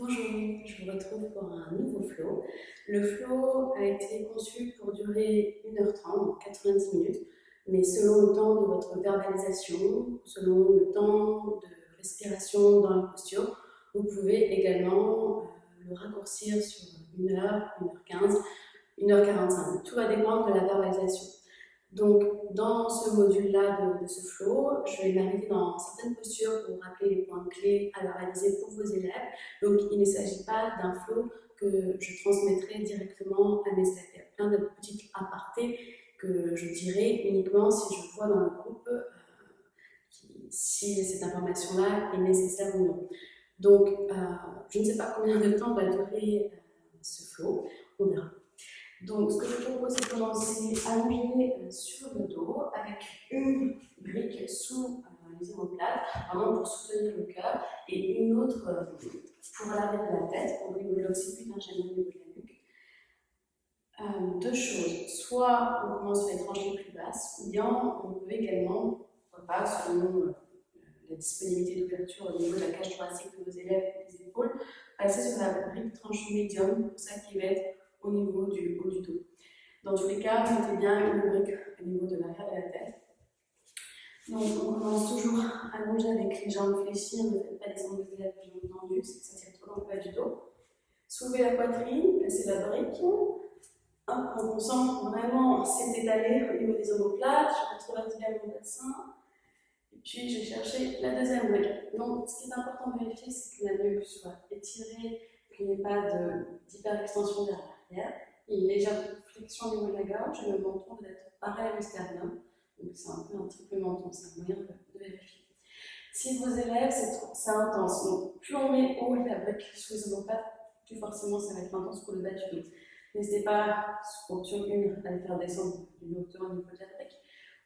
Bonjour, je vous retrouve pour un nouveau flow. Le flow a été conçu pour durer 1h30, donc 90 minutes, mais selon le temps de votre verbalisation, selon le temps de respiration dans la posture, vous pouvez également le raccourcir sur 1h, 1h15, 1h45. Tout va dépendre de la verbalisation. Donc, dans ce module-là de ce flow, je vais m'arrêter dans certaines postures pour vous rappeler les points clés à réaliser pour vos élèves. Donc, il ne s'agit pas d'un flow que je transmettrai directement à mes élèves. Il y a plein de petites apartés que je dirai uniquement si je vois dans le groupe si cette information-là est nécessaire ou non. Donc, je ne sais pas combien de temps va durer ce flow, on verra. Donc, ce que je vous propose, c'est de commencer allongé sur le dos avec une brique sous les omoplates, vraiment pour soutenir le cœur, et une autre pour l'arrière de la tête, au niveau de l'occiput, j'aime au niveau de la nuque. Deux choses, soit on commence sur les tranches les plus basses, ou bien on peut également, pourquoi pas, selon la disponibilité d'ouverture au niveau de la cage thoracique de vos élèves et des épaules, passer sur la brique tranche médium, pour ça qui va être au niveau du haut du dos. Dans tous les cas, mettez bien une brique au niveau de l'arrière de la tête. Donc, on commence toujours allongé avec les jambes fléchies. Ne faites pas descendre vos élèves les jambes tendues, c'est que ça tire trop dans le bas du dos. Soulevez la poitrine, placez la brique. On sent vraiment s'est étalé au niveau des omoplates. Je retrouve bien mon bassin. Et puis, je vais chercher la deuxième brique. Donc, ce qui est important de vérifier, c'est que la nuque soit étirée, qu'il n'y ait pas d'hyperextension vers l'arrière. Une légère flexion au niveau de la gorge, le menton doit être pareil au sternum. Donc, c'est un peu un triple menton, c'est un moyen de vérifier. Si vos élèves, c'est intense, donc plus on met haut la brique sous les omoplates, plus forcément ça va être intense pour le bas du dos. N'hésitez pas, sous option 1, à le faire descendre d'une hauteur au niveau de la brique,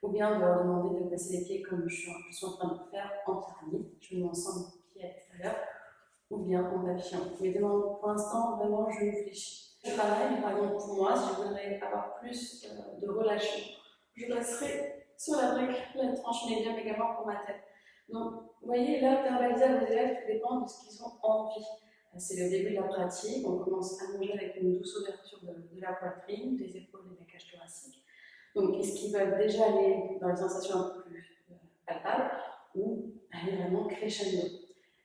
ou bien de leur demander de placer les pieds comme je suis en train de le faire en pyramide. Je mets ensemble les pieds à l'extérieur, ou bien en papillon. Mais pour l'instant, vraiment, je fléchis. Pareil, par exemple, pour moi, si je voudrais avoir plus de relâchement, je passerai sur la brique, la tranche médium également pour ma tête. Donc, vous voyez, là, verbaliser à vos élèves, tout dépend de ce qu'ils ont envie. C'est le début de la pratique. On commence à manger avec une douce ouverture de la poitrine, des épaules et de la cage thoracique. Donc, est-ce qu'ils veulent déjà aller dans les sensations un peu plus palpables ou aller vraiment crescendo?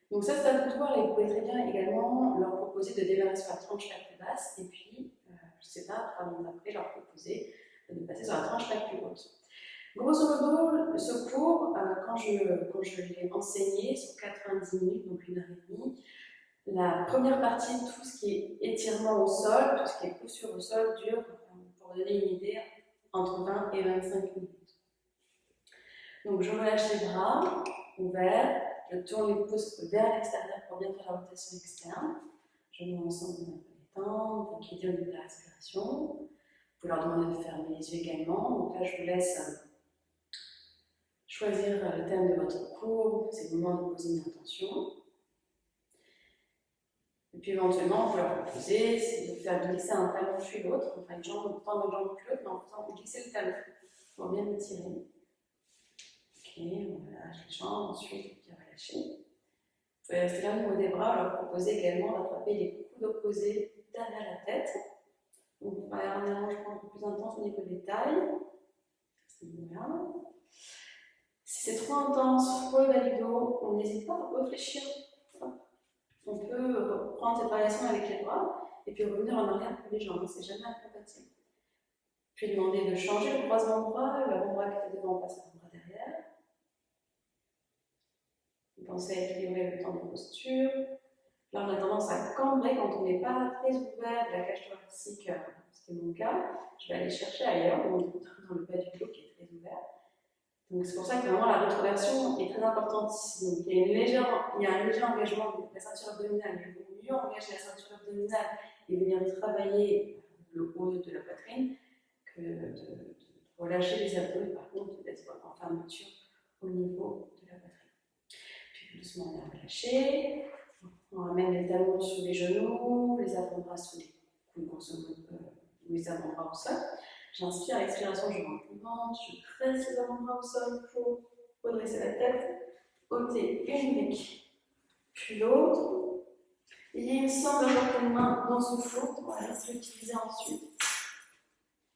Donc ça, c'est à vous de voir, et vous pouvez très bien également leur proposer de démarrer sur la tranche la plus basse, et puis, je ne sais pas, 3 minutes après, leur proposer de passer sur la tranche la plus haute. Grosso modo, ce cours, quand je l'ai enseigné sur 90 minutes, donc 1h30, la première partie, tout ce qui est étirement au sol, tout ce qui est posture au sol, dure, pour donner une idée, entre 20 et 25 minutes. Donc je relâche les bras ouverts, je tourne les pouces vers l'extérieur pour bien faire la rotation externe. Je mets ensemble un peu détendre, pour qu'il y ait de la respiration. Vous pouvez leur demander de fermer les yeux également. Donc là, je vous laisse choisir le thème de votre cours. C'est le moment de poser une intention. Et puis éventuellement, vous pouvez leur proposer de faire glisser un talon puis l'autre, enfin une jambe, tendre une jambe puis l'autre, mais en faisant glisser le talon pour bien l'étirer. Ok, on relâche les jambes, ensuite bien relâcher. Vous pouvez rester là au niveau des bras, leur proposer également d'attraper les coudes opposés derrière la tête. Donc on va avoir un allongement un peu plus intense au niveau des tailles. Voilà. Si c'est trop intense pour le bas du dos, on n'hésite pas à réfléchir. On peut prendre cette variation avec les bras et puis revenir en arrière pour les jambes, c'est jamais incompatible. Puis demander de changer le croisement de bras, l'avant-bras qui était devant passe à l'avant-bras derrière. Pensez à équilibrer le temps de posture. Là, on a tendance à cambrer quand on n'est pas très ouvert de la cage thoracique, ce qui est mon cas. Je vais aller chercher ailleurs, dans le bas du dos qui est très ouvert. Donc c'est pour ça que vraiment la rétroversion est très importante ici. Donc il y a un léger engagement de la ceinture abdominale. Il vaut mieux engager la ceinture abdominale et venir travailler le haut de la poitrine que de relâcher les abdos et par contre d'être en fermeture au niveau de la poitrine. Puis doucement on vient relâcher. On ramène les talons sous les genoux, les avant-bras sous les coudes, grosso modo, les avant-bras au sol. J'inspire à l'expiration, je rentre le ventre, je presse les avant-bras au sol pour redresser la tête, ôter une brique, puis l'autre, Et il me semble avoir tes mains dans ce flot, voilà, je vais l'utiliser ensuite.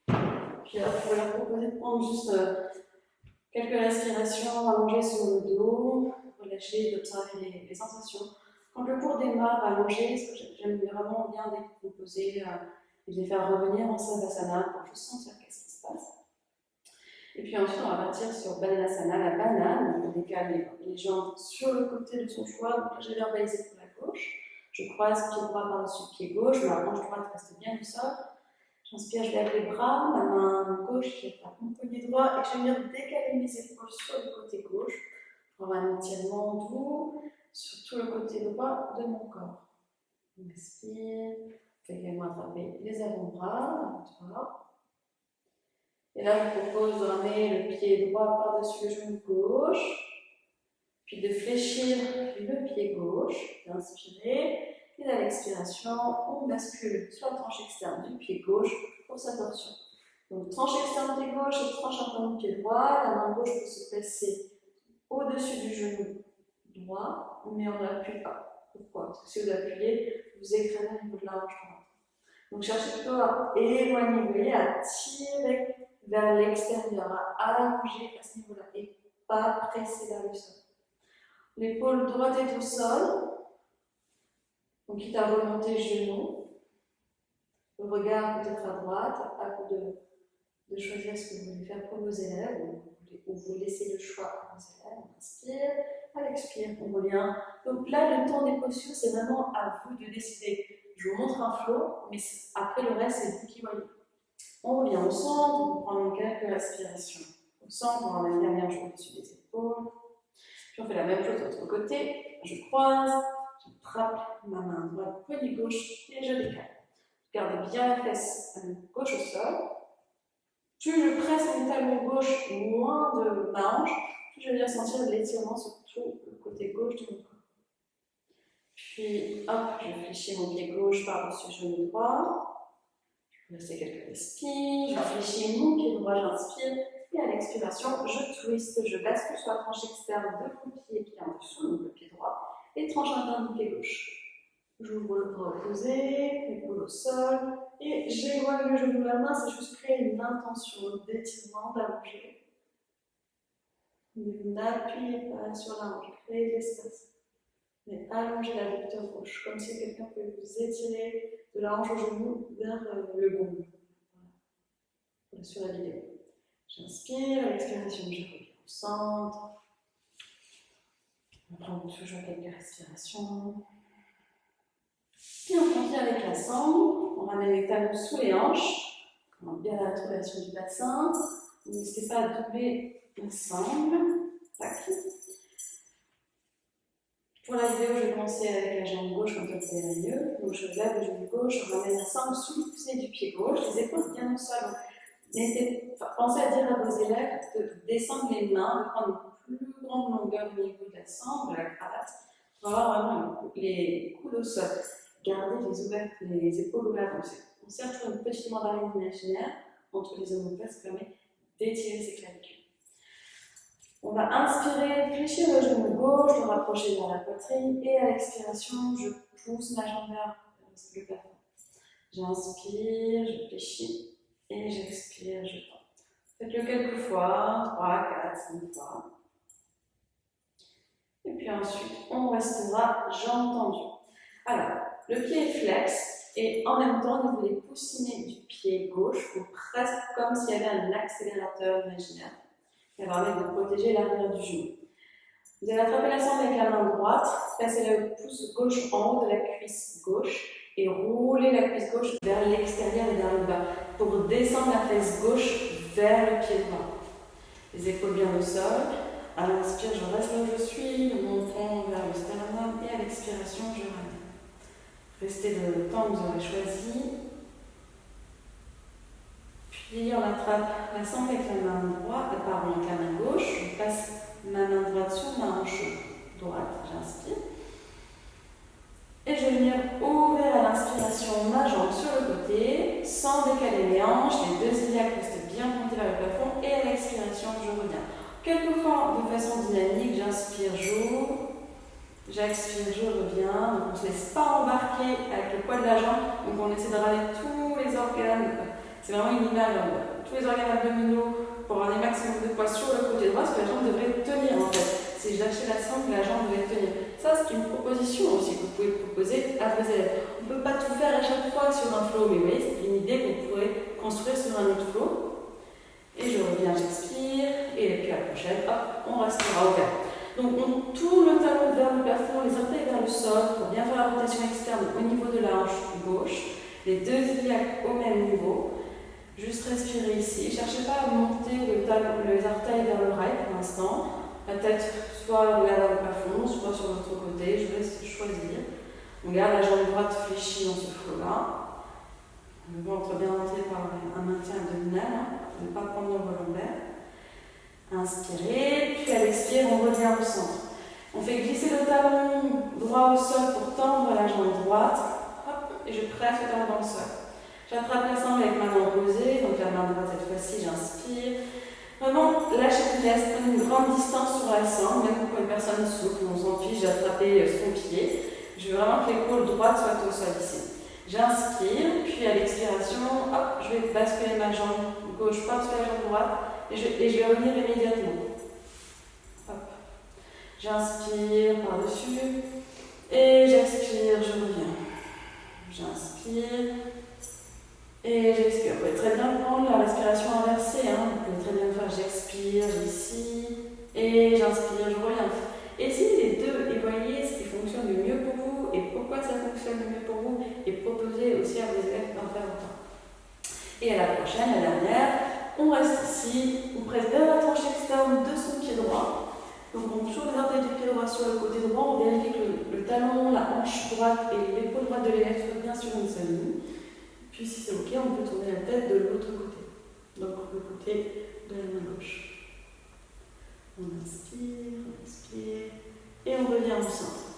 Puis alors, je vais leur proposer de prendre juste quelques respirations allongées sur le dos, relâcher, d'observer les sensations. Quand le cours démarre allongé, j'aime vraiment bien décomposer et les faire revenir en Savasana pour juste sentir qu'est-ce qui se passe. Et puis ensuite, on va partir sur Balanasana, la banane. On décale les jambes sur le côté de son choix. Donc là, j'ai verbalisé pour la gauche. Je croise pied droit par-dessus pied gauche. Ma hanche droite reste bien au sol. J'inspire, je lève les bras, ma main gauche qui attrape mon poignet droit et je vais venir décaler mes épaules sur le côté gauche pour avoir un étirement doux sur tout le côté droit de mon corps. On inspire, je vais également attraper les avant-bras, et là, je vous propose de ramener le pied droit par-dessus le genou gauche, puis de fléchir le pied gauche, d'inspirer. Et à l'expiration, on bascule sur la tranche externe du pied gauche pour sa torsion. Donc, tranche externe du pied gauche et tranche interne du pied droit. La main gauche peut se placer au-dessus du genou droit, mais on n'appuie pas. Pourquoi? Parce que si vous appuyez, vous écrasez au niveau de la hanche droite. Donc, cherchez plutôt à éloigner, vous voyez, à tirer vers l'extérieur, à allonger à ce niveau-là et pas presser vers le sol. L'épaule droite est au sol. Donc, quitte à remonter le genou, le regard peut-être à droite, à vous de choisir ce que vous voulez faire pour vos élèves, ou vous laissez le choix à vos élèves. On inspire, à l'expire, on revient. Donc là, le temps des postures, c'est vraiment à vous de décider. Je vous montre un flow, mais après le reste, c'est vous qui voyez. On revient au centre, on prend quelques respirations. Au centre, on ramène la jambe au-dessus des épaules. Puis on fait la même chose de l'autre côté. Je croise. J'attrape ma main droite, poignet gauche et je décale. Je garde bien la fesse gauche au sol. Plus je presse mon talon gauche loin de ma hanche, plus je vais bien sentir l'étirement sur tout le côté gauche de mon corps. Puis hop, je fléchis mon pied gauche par-dessus le genou droit. Je peux rester quelques respires. Je fléchis mon pied droit, j'inspire. Et à l'expiration, je twiste, je bascule sur la tranche externe de mon pied qui est en dessous, donc le pied droit. Et tranche interne du pied gauche. J'ouvre le bras opposé, l'épaule au sol, et j'éloigne le genou de la main, c'est juste créer une intention d'étirement, d'allonger. Vous n'appuyez pas sur la hanche, créez de l'espace. Mais allongez l'adducteur gauche, comme si quelqu'un pouvait vous étirer de la hanche au genou vers le gong. Voilà, sur la vidéo. J'inspire, à l'expiration, je reviens au centre. On prend toujours quelques respirations. Puis on continue avec la sangle. On ramène les talons sous les hanches. On a bien la rétroversion du bassin. N'hésitez pas à doubler la sangle. Tac. Pour la vidéo, je vais commencer avec la jambe gauche, comme ça vous verrez mieux. Donc je lève le genou gauche, je ramène la sangle sous le poussé du pied gauche, les épaules bien au sol. Pensez à dire à vos élèves de descendre les mains, de prendre une plus grande longueur au niveau de la sangle, de la cravate, pour avoir vraiment les coudes au sol. Gardez les épaules ouvertes. On sert toujours une petite mandarine imaginaire entre les omoplates, qui permet d'étirer ses clavicules. On va inspirer, fléchir le genou gauche, le rapprocher vers la poitrine, et à l'expiration, je pousse ma jambe vers le plafond. J'inspire, je fléchis, et j'expire, je tends. Faites-le quelques fois, 3, 4, 5 fois. Et puis ensuite, on restera jambes tendues. Alors, le pied est flex, et en même temps, au niveau des coussinets du pied gauche, ou presque comme s'il y avait un accélérateur imaginaire. Ça va permettre de protéger l'arrière du genou. Vous allez attraper la sangle avec la main droite, placez le pouce gauche en haut de la cuisse gauche et roulez la cuisse gauche vers l'extérieur et vers le bas pour descendre la fesse gauche vers le pied droit. Les épaules bien au sol. À l'inspire, je reste là où je suis, mon front vers le sternum et à l'expiration, je ramène. Restez le temps que vous aurez choisi. Puis on attrape la sangle avec la main droite, avec la main gauche, je passe ma main droite sur ma hanche droite, j'inspire. Et je vais venir ouvrir à l'inspiration ma jambe sur le côté, sans décaler les hanches, les deux iliaques restent bien pointés vers le plafond, et à l'expiration, je reviens. Quelquefois, de façon dynamique, j'inspire, j'ouvre, j'expire, je reviens. Donc on ne se laisse pas embarquer avec le poids de la jambe. Donc on essaie de ramener tous les organes. C'est vraiment une image, tous les organes abdominaux pour avoir un maximum de poids sur le côté droit, parce que la jambe devrait tenir en fait. C'est lâcher la sangle que la jambe devrait tenir. Ça, c'est une proposition aussi que vous pouvez proposer à vos élèves. On ne peut pas tout faire à chaque fois sur un flow, mais vous voyez, c'est une idée que vous pourrez construire sur un autre flow. Et je reviens, j'expire, et puis la prochaine, hop, on restera ouvert. Donc on tourne le talon vers le plafond, les orteils vers le sol, pour bien faire la rotation externe au niveau de la hanche gauche. Les deux iliaques au même niveau. Juste respirer ici. Cherchez pas à monter les orteils vers l'oreille pour l'instant. La tête soit vers le plafond, soit sur l'autre côté. Je vous laisse choisir. On garde la jambe droite fléchie dans ce flow-là. Le ventre bien rentré par un maintien abdominal, ne pas prendre l'ombre lombaire. Inspirez, puis à l'expire, on revient au centre. On fait glisser le talon droit au sol pour tendre la jambe droite. Hop, et je presse le talon dans le sol. J'attrape la sangle avec ma main opposée, donc la main droite cette fois-ci, j'inspire. Vraiment, lâchez le geste, prenez une grande distance sur la sangle, même pour une personne souple, on s'en fiche d'attraper son pied. Je veux vraiment que l'épaule droite soit au sol ici. J'inspire, puis à l'expiration, hop, je vais basculer ma jambe gauche par-dessus la jambe droite et je vais revenir immédiatement. Hop. J'inspire par-dessus et j'expire, je reviens. J'inspire et j'expire. Vous pouvez très bien prendre la respiration inversée. Vous pouvez très bien faire j'expire ici et j'inspire, je reviens. Essayez les deux et voyez ce qui fonctionne le mieux pour vous et pourquoi ça fonctionne le mieux pour vous et proposez aussi à vos élèves d'en faire autant. Et à la prochaine, la dernière, on reste ici, on presse vers la tranche externe de son pied droit. Donc on tourne les orteils du pied droit sur le côté droit, on vérifie que le talon, la hanche droite et l'épaule droite de l'élève soient bien sur une seule ligne. Puis si c'est ok, on peut tourner la tête de l'autre côté, donc le côté de la main gauche. On inspire, on expire, et on revient au centre.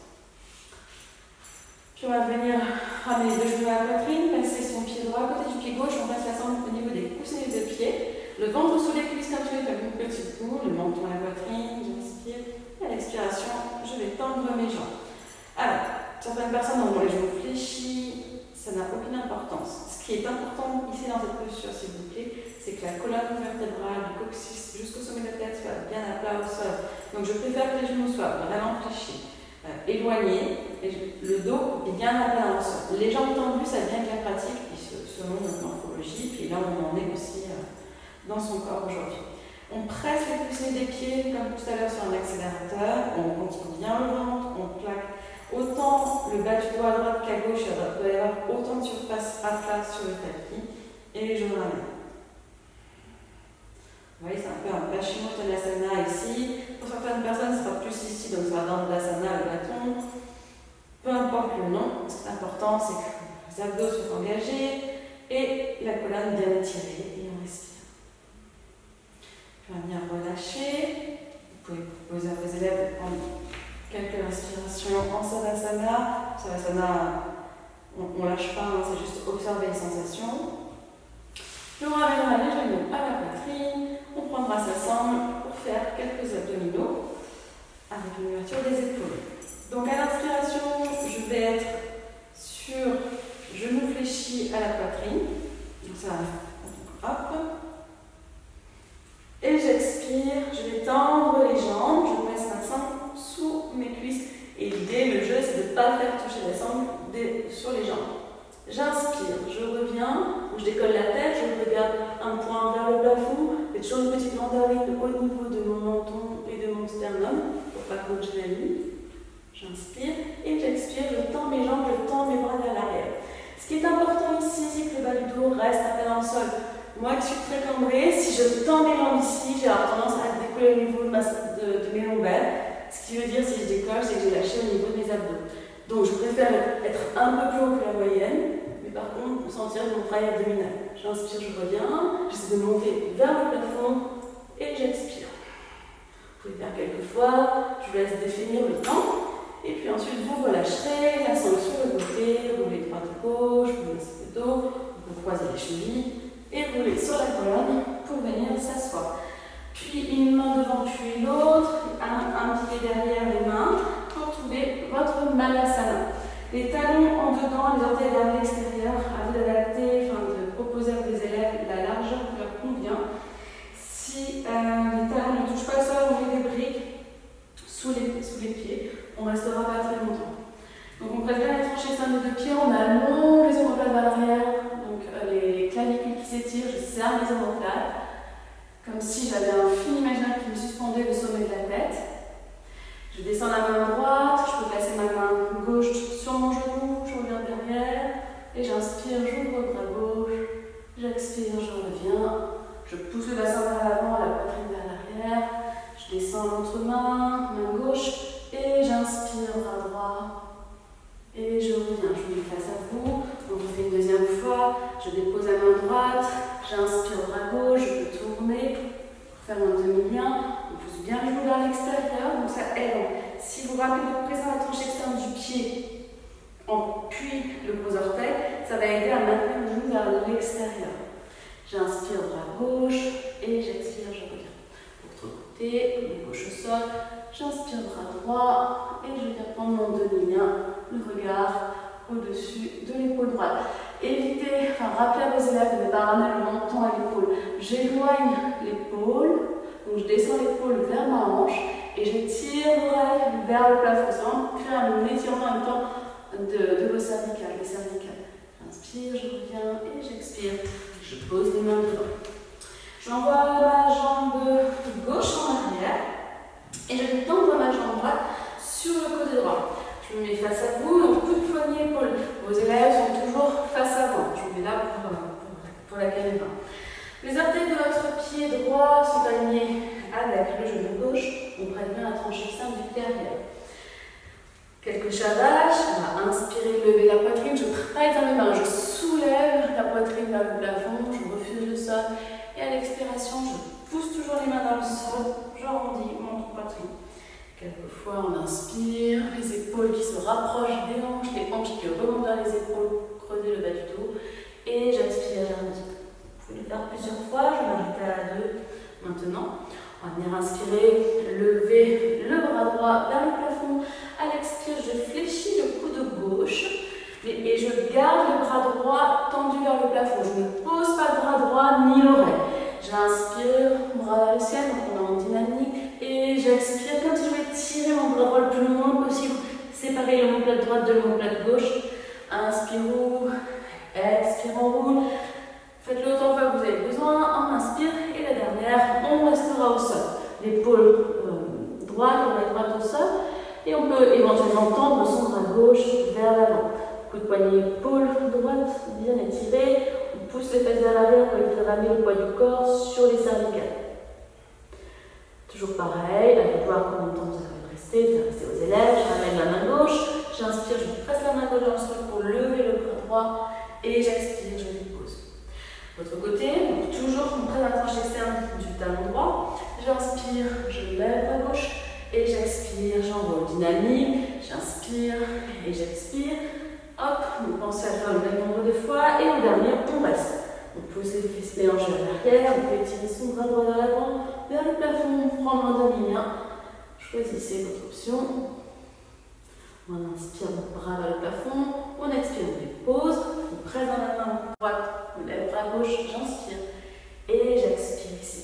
Puis on va venir ramener les deux genoux à la poitrine, passer son pied droit à côté du pied gauche, on passe la sangle au niveau des coussinets de pied, le ventre sous les cuisses comme tu fais une petite boule, le menton à la poitrine, j'inspire, et à l'expiration, je vais tendre mes jambes. Alors, certaines personnes ont les genoux fléchis, ça n'a aucune importance. Ce qui est important ici dans cette posture, s'il vous plaît, c'est que la colonne vertébrale du coccyx jusqu'au sommet de la tête soit bien à plat au sol. Donc je préfère que les genoux soient vraiment fléchis, éloignés, et le dos bien à plat dans le sol. Les jambes tendues, ça vient de la pratique, selon notre morphologie, puis là on en est aussi dans son corps aujourd'hui. On presse les coussinets des pieds, comme tout à l'heure sur un accélérateur, on continue bien le ventre, on plaque autant le bas du doigt à droite qu'à gauche, il doit y avoir autant de surface à plat sur le tapis, et je ramène. Vous voyez, c'est un peu un Paschimottanasana ici. Pour certaines personnes, ce sera plus ici, donc ça va dans l'asana, le bâton. Peu importe le nom, ce qui est important, c'est que les abdos soient engagés et la colonne bien étirée, et on respire. Puis on va venir relâcher. Vous pouvez proposer à vos élèves de prendre quelques respirations en Savasana. Savasana, on ne lâche pas, c'est juste observer les sensations. Puis on ramènera les genoux à la poitrine. On prendra sa sangle pour faire quelques abdominaux avec une ouverture des épaules. Donc à l'inspiration, je vais être sur genou fléchi à la poitrine. Donc ça, hop. Et j'expire, je vais tendre les jambes, je mets ma sangle sous mes cuisses. Et l'idée, le jeu, c'est de ne pas faire toucher la sangle sur les jambes. J'inspire, je reviens, je décolle la tête, je regarde un point vers le plafond, j'ai toujours une petite mandarine au niveau de mon menton et de mon sternum pour pas bouger la ligne. J'inspire et j'expire, je tends mes jambes, je tends mes bras vers l'arrière. Ce qui est important ici, c'est que le bas du dos reste à plat dans le sol. Moi qui suis très cambrée, si je tends mes jambes ici, j'ai tendance à décoller au niveau de mes lombaires. Ce qui veut dire, si je décolle, c'est que j'ai lâché au niveau de mes abdos. Donc je préfère être un peu plus haut que la moyenne, mais par contre sentir mon travail abdominal. J'inspire, je reviens, j'essaie de monter vers le plafond et j'expire. Vous pouvez faire quelques fois, je vous laisse définir le temps, et puis ensuite vous relâcherez, la sangle sur le côté, roulez droite à gauche, vous laissez le dos, vous croisez les chevilles, et roulez sur la colonne pour venir s'asseoir. Puis une main devant puis l'autre, un pied derrière les mains, pour trouver dedans, les orteils vers l'extérieur. À vous d'adapter, de proposer à vos élèves la largeur qui leur convient. Si les talons ne touchent pas le sol, on met des briques sous les pieds. On ne restera pas très longtemps. Donc on préfère les tranchées externes des deux pieds, on allonge les omoplates vers l'arrière, donc les clavicules qui s'étirent, je serre les omoplates, comme si j'avais un fil imaginaire qui me suspendait au sommet de la tête. Je descends la main droite, je peux placer ma main gauche sur mon genou, je reviens derrière, et j'inspire, j'ouvre le bras gauche, j'expire, je reviens, je pousse le bassin vers l'avant, la poitrine vers l'arrière, je descends l'autre main, main gauche, et j'inspire, bras droit. Et je reviens, je me mets face à vous, donc je fais une deuxième fois, je dépose la main droite, j'inspire bras gauche, je peux tourner, faire un demi-lien, on pousse bien le genou vers l'extérieur, donc ça aide. Si vous rappelez votre présent la tranche externe du pied, puis le gros orteil, ça va aider à maintenir le genou vers l'extérieur. J'inspire bras gauche et j'expire, je reviens. L'autre côté, le gauche au sol, j'inspire bras droit et je viens prendre mon demi-lien. Le regard au-dessus de l'épaule droite. Rappelez à vos élèves de ne pas ramener le menton à l'épaule. J'éloigne l'épaule, donc je descends l'épaule vers ma hanche et je tire l'oreille vers le plafond. C'est vraiment créer un étirement en même temps de vos cervicales, les cervicales. J'inspire, je reviens et j'expire. Je pose les mains devant. J'envoie ma jambe gauche en arrière et je vais tendre ma jambe droite sur le côté droit. Je me mets face à vous, donc coup de poignet, épaule. Vos élèves sont toujours face avant. Je vous mets là pour la caméra. Les orteils de votre pied droit sont alignés avec le genou gauche. On prête bien la tranche externe du pied arrière. Quelques chavaches. On va inspirer, lever la poitrine. Je prête dans mes mains. Je soulève la poitrine vers le plafond. Je refuse le sol. Et à l'expiration, je pousse toujours les mains dans le sol. J'arrondis mon poitrine. Quelquefois, on inspire, les épaules qui se rapprochent des hanches, les hanches qui remontent vers les épaules, creuser le bas du dos. Et j'expire, j'arrondis. Vous pouvez le faire plusieurs fois, je vais m'arrêter à la 2 maintenant. On va venir inspirer, lever le bras droit vers le plafond. À l'expire, je fléchis le coude gauche et je garde le bras droit tendu vers le plafond. Je ne pose pas le bras droit ni l'oreille. J'inspire, bras vers le ciel, donc on est en dynamique. Et j'expire comme si je vais tirer mon bras droit le plus loin possible. Séparer l'omoplate droite de l'omoplate gauche. Inspire, ouvre. Expire, on roule. Faites-le autant de fois que vous avez besoin. On inspire. Et la dernière, on restera au sol. L'épaule droite, l'oreille droite au sol. Et on peut éventuellement tendre son bras gauche vers l'avant. Coup de poignet, épaule droite, bien étirée. On pousse les fesses vers l'arrière pour éviter de ramener le poids du corps sur les cervicales. Toujours pareil, allez voir combien de temps vous avez resté, faire rester aux élèves. Je ramène la main gauche, j'inspire, je presse la main gauche dans le sol pour lever le bras droit et j'expire, je dépose. L'autre côté, donc toujours on presse la tranche externe du talon droit. J'inspire, je lève la gauche et j'expire, j'envole dynamique, j'inspire et j'expire. Hop, vous pensez à faire le même nombre de fois et au dernier, on reste. On pousse les hanches vers l'arrière, on peut étirer son bras droit vers l'avant, vers le plafond, prendre un demi-lien. Choisissez votre option. On inspire le bras vers le plafond, on expire, on dépose, on presse dans la main droite, on lève le bras gauche, j'inspire et j'expire ici.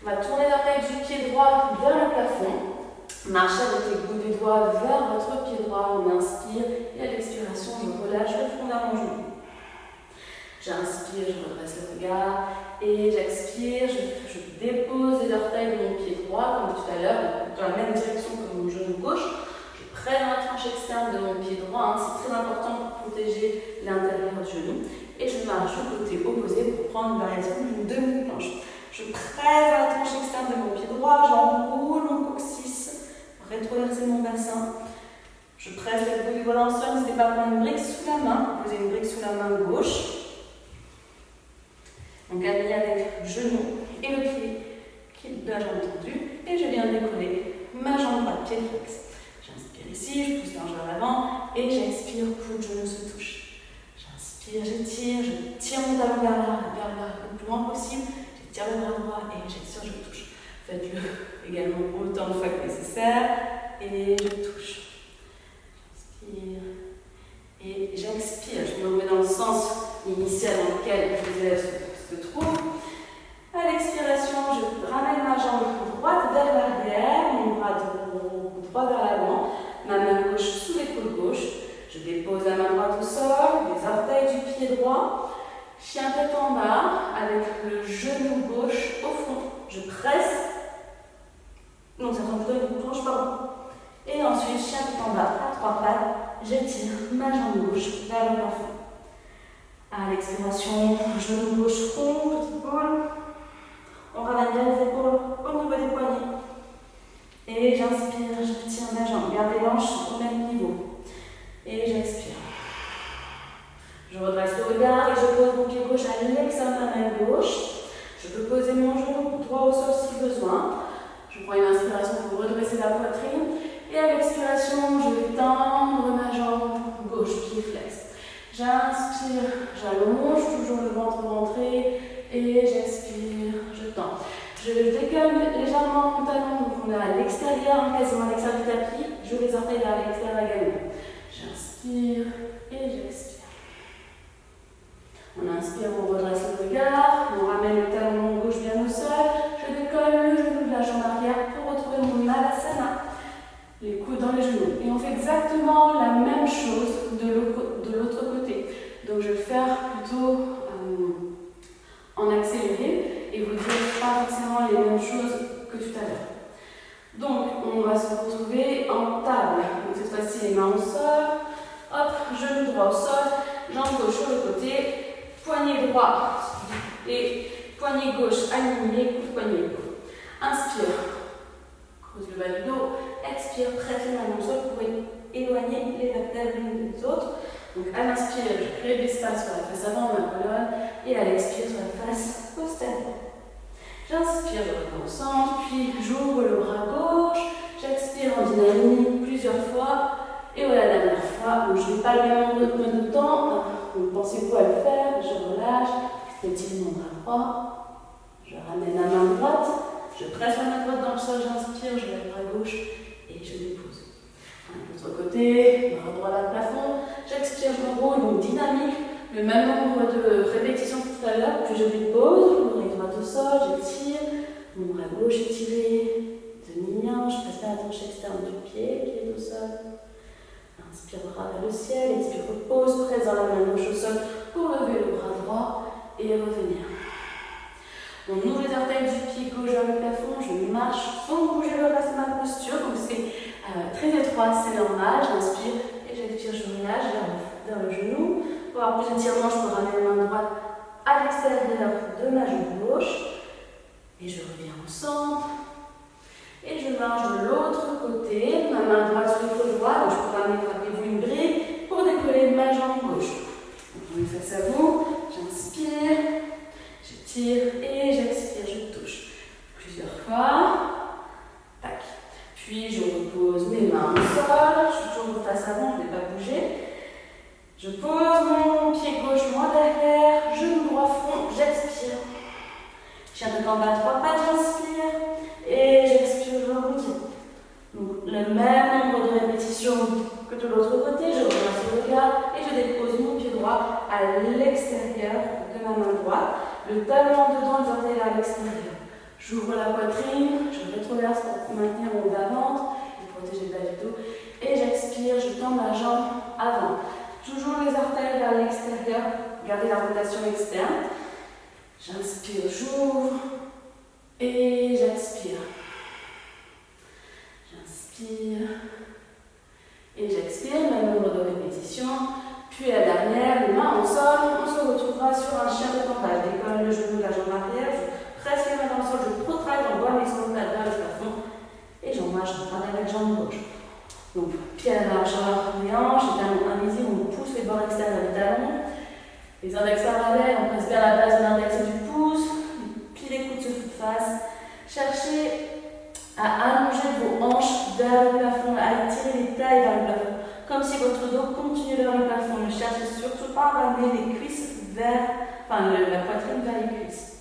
On va tourner l'orteil du pied droit vers le plafond. Marchez avec les bouts des doigts vers votre pied droit, on inspire et à l'expiration, je relâche le front vers mon genou. J'inspire, je redresse le regard et j'expire, je dépose les orteils de mon pied droit comme tout à l'heure, dans la même direction que mon genou gauche. Je prends la tranche externe de mon pied droit, c'est très important pour protéger l'intérieur du genou. Et je marche du côté opposé pour prendre une variation d'une demi-planche. Je presse la tranche externe de mon pied droit, j'enroule mon coccyx, rétroverser mon bassin. Je presse le bout du doigt dans le sol, n'hésitez pas à prendre une brique sous la main, posez une brique sous la main gauche. Donc aligné avec le genou et le pied qui est de la jambe tendue. Et je viens décoller ma jambe droite, pied fixe. J'inspire ici, je pousse l'ange vers l'avant et j'expire, coude, genou se touche. J'inspire, j'étire, je tire mon talon vers le plus loin possible. J'étire le bras droit et j'expire, je touche. Faites-le également autant de fois que nécessaire et je touche. J'inspire et j'expire. j'expire, je me remets dans le sens initial dans lequel les élèves se trouvent. À l'expiration, je ramène ma jambe droite vers l'arrière, mon bras droit vers l'avant, ma main gauche sous l'épaule gauche. Je dépose la main droite au sol, les orteils du pied droit. Chien tête en bas, avec le genou gauche au fond. Je presse. Non, ça tombe plutôt une planche, pardon. Et ensuite, chien tête en bas, à 3 pattes. J'étire ma jambe gauche vers le plafond. À l'expiration, genou gauche front, petite boule. On ramène bien les épaules au niveau des poignets. Et j'inspire, je tire ma jambe. Gardez les hanches au même niveau. Et j'expire. Je redresse le regard et je pose mon pied gauche à l'extérieur de ma main gauche. Je peux poser mon genou droit au sol si besoin. Je prends une inspiration pour redresser la poitrine. Et à l'expiration, je vais tendre ma jambe gauche, pied flex. J'inspire, j'allonge, toujours le ventre rentré. Et j'expire, je tends. Je décolle légèrement mon talon, donc on est à l'extérieur, quasiment à l'extérieur du tapis. J'ouvre les orteils vers l'extérieur également. J'inspire et j'expire. On inspire, on redresse le regard, on ramène le talon gauche bien au sol. Je décolle le genou de la jambe arrière pour retrouver mon Malasana. Les coudes dans les genoux. Et on fait exactement la même chose de l'autre côté. Donc je vais faire plutôt en accéléré et vous dire pas forcément les mêmes choses que tout à l'heure. Donc on va se retrouver en table. Donc cette fois-ci les mains au sol. Hop, genou droit au sol, jambe gauche sur le côté, poignet droit et poignet gauche aligné, coup de poignet. Inspire, creuse le bas du dos, expire, presse les mains au sol pour éloigner les vertèbres l'une des autres. Donc à l'inspire, je crée de l'espace sur la face avant de ma colonne et à l'expire sur la face postérieure. J'inspire, je reviens au centre, puis j'ouvre le bras gauche, j'expire en dynamique plusieurs fois. Et voilà la dernière fois, donc je n'ai pas le même rythme de temps, donc pensez-vous à le faire, je relâche, j'étire mon bras droit, je ramène la main droite, je presse la main droite dans le sol, j'inspire, je lève le bras gauche et je dépose. De l'autre côté, bras droit vers le plafond, j'expire, je me roule, donc dynamique, le même nombre de répétitions que tout à l'heure, puis je dépose, l'oreille droite au sol, j'étire, mon bras gauche étiré, demi-ligne, je presse la hanche externe du pied qui est au sol. Inspire, bras vers le ciel, expire, repose, presse dans la main gauche au sol pour lever le bras droit et revenir. On ouvre les orteils du pied gauche vers le plafond, je marche sans bouger le reste de ma posture, donc c'est très étroit, c'est normal, j'inspire et j'expire, je relâche vers le genou. Pour avoir plus d'étirement, je peux ramener la main droite à l'extérieur de ma jambe gauche et je reviens au centre. Et je marche de l'autre côté, ma main droite sur l'épaule droite, donc je peux ramener, rappelez-vous, une brique pour décoller ma jambe gauche. Donc on est face à vous, j'inspire, j'étire et j'expire, je touche. Plusieurs fois, tac. Puis je repose mes mains au sol, je suis toujours face avant, je ne vais pas bouger. Je pose mon pied gauche loin derrière, genou droit front, j'expire. Chien de en bas, 3 pattes, j'inspire. Et j'expire, je redis. Donc le même nombre de répétitions que de l'autre côté, je redresse le regard et je dépose mon pied droit à l'extérieur de ma main droite. Le talon dedans, les orteils vers l'extérieur. J'ouvre la poitrine, je rétroverse pour maintenir mon bas-ventre et protéger le bas du dos. Et j'expire, je tends ma jambe avant. Toujours les orteils vers l'extérieur, gardez la rotation externe. J'inspire, j'ouvre. Et j'expire. J'inspire. Et j'expire, même nombre de répétitions. Puis la dernière, les mains au sol, on se retrouvera sur un chien de temps. Je décolle le genou de la jambe arrière, je presse les mains dans le sol, je protraque, j'envoie mes omoplates vers le plafond. Et j'envoie, je reprends avec la jambe gauche. Donc, pied à la largeur des hanches, les talons invisibles, on pousse les bords externes des talons. Les index parallèles, on presse bien la base de l'index et du pouce. Les coudes se foutent face. Cherchez à allonger vos hanches vers le plafond, à étirer les tailles vers le plafond, comme si votre dos continuait vers le plafond. Ne cherchez surtout pas à ramener les cuisses la poitrine vers les cuisses.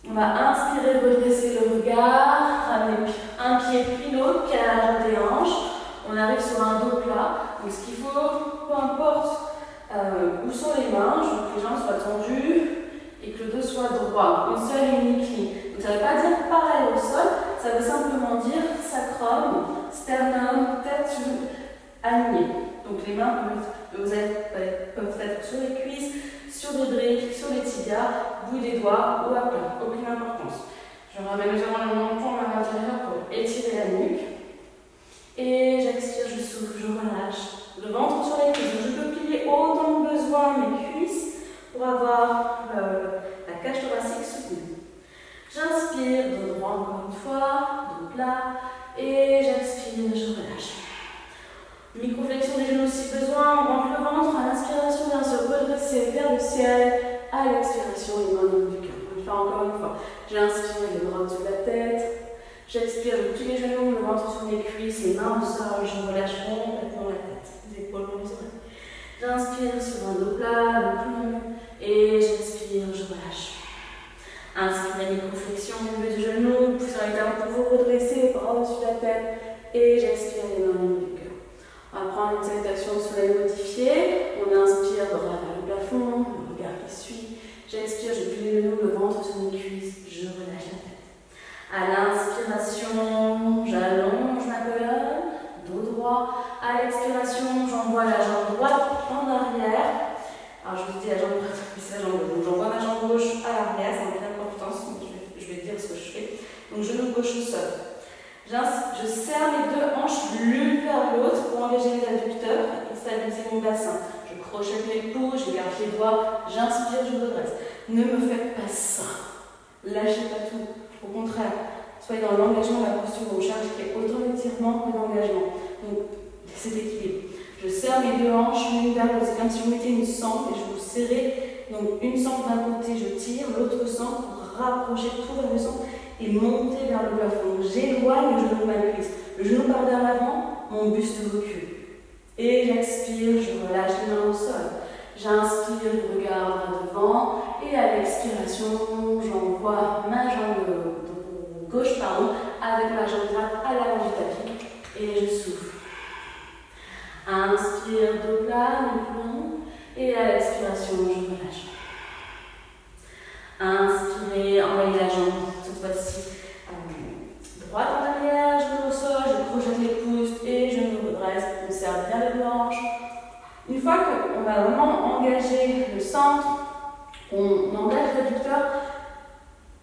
On va inspirer, redresser le regard, ramener un pied puis l'autre, pied à la largeur des hanches. On arrive sur un dos plat. Donc ce qu'il faut, peu importe où sont les mains, je veux que les jambes soient tendues et que le dos soit droit, une seule et unique ligne. Donc ça ne veut pas dire pareil au sol, ça veut simplement dire sacrum, sternum, tête, genoux alignés. Donc les mains peuvent être sur les cuisses, sur les briques, sur les tibias, bout des doigts ou à plat, aucune importance. Je ramène légèrement le menton à l'intérieur pour étirer la nuque. Et j'expire, je souffle, je relâche. Le ventre sur les cuisses. Je peux plier autant que besoin mes cuisses pour avoir la cage thoracique soutenue. J'inspire, dos droit encore une fois, dos plat. Et j'expire, je relâche. Microflexion des genoux si besoin, on rentre le ventre. À l'inspiration, bien se redresser vers le ciel. À l'expiration, les mains dans le cœur. On le fait encore une fois. J'inspire, les bras au-dessus de la tête. J'expire, je plie les genoux, le ventre sur les cuisses, les mains au sol, je relâche complètement la tête, les épaules dans les oreilles. J'inspire sur un dos plat, le plomb, et j'expire, je relâche. Inspirez, microflexion au milieu du genou, poussez les talons pour vous redresser, bras au-dessus de la tête, et j'expire les mains au milieu du cœur. On va prendre une salutation soleil modifiée, on inspire, bras vers le plafond, le regard qui suit. J'expire, je plie les genoux, le ventre sur mes cuisses, je relâche la tête. À l'inspiration, j'allonge ma colonne, dos droit. À l'expiration, j'envoie la jambe droite en arrière. Alors je vous dis la jambe droite, c'est la jambe gauche. Donc j'envoie ma jambe gauche à l'arrière, c'est une importance, donc je vais dire ce que je fais. Donc genou gauche au sol. Je serre les deux hanches l'une vers l'autre pour engager les adducteurs et stabiliser mon bassin. Je crochette mes pouces, je garde les doigts, j'inspire, je redresse. Ne me faites pas ça. Lâchez pas tout. Au contraire, soyez dans l'engagement de la posture où on cherche qui est autant l'étirement que l'engagement. Donc, c'est équilibre. Je serre mes deux hanches l'une vers l'autre. C'est comme si vous mettez une sangle et je vous serrez. Donc, une sangle d'un côté, je tire, l'autre sangle pour rapprocher tout vers le centre et monter vers le plafond. Donc, j'éloigne le genou de ma cuisse. Le genou part vers l'avant, mon buste recule. Et j'expire, je relâche les mains au sol. J'inspire, je regarde vers devant. Et à l'expiration, j'envoie ma jambe gauche avec ma jambe droite à l'avant du tapis. Et je souffle. Inspire, dos plat, le plomb. Et à l'expiration, je relâche. Inspirez, envoyez la jambe, cette fois-ci droite en arrière, genou au sol, je projette les pouces et je me redresse. On serre bien les hanches. Une fois qu'on a vraiment engagé le centre, on engage l'adducteur,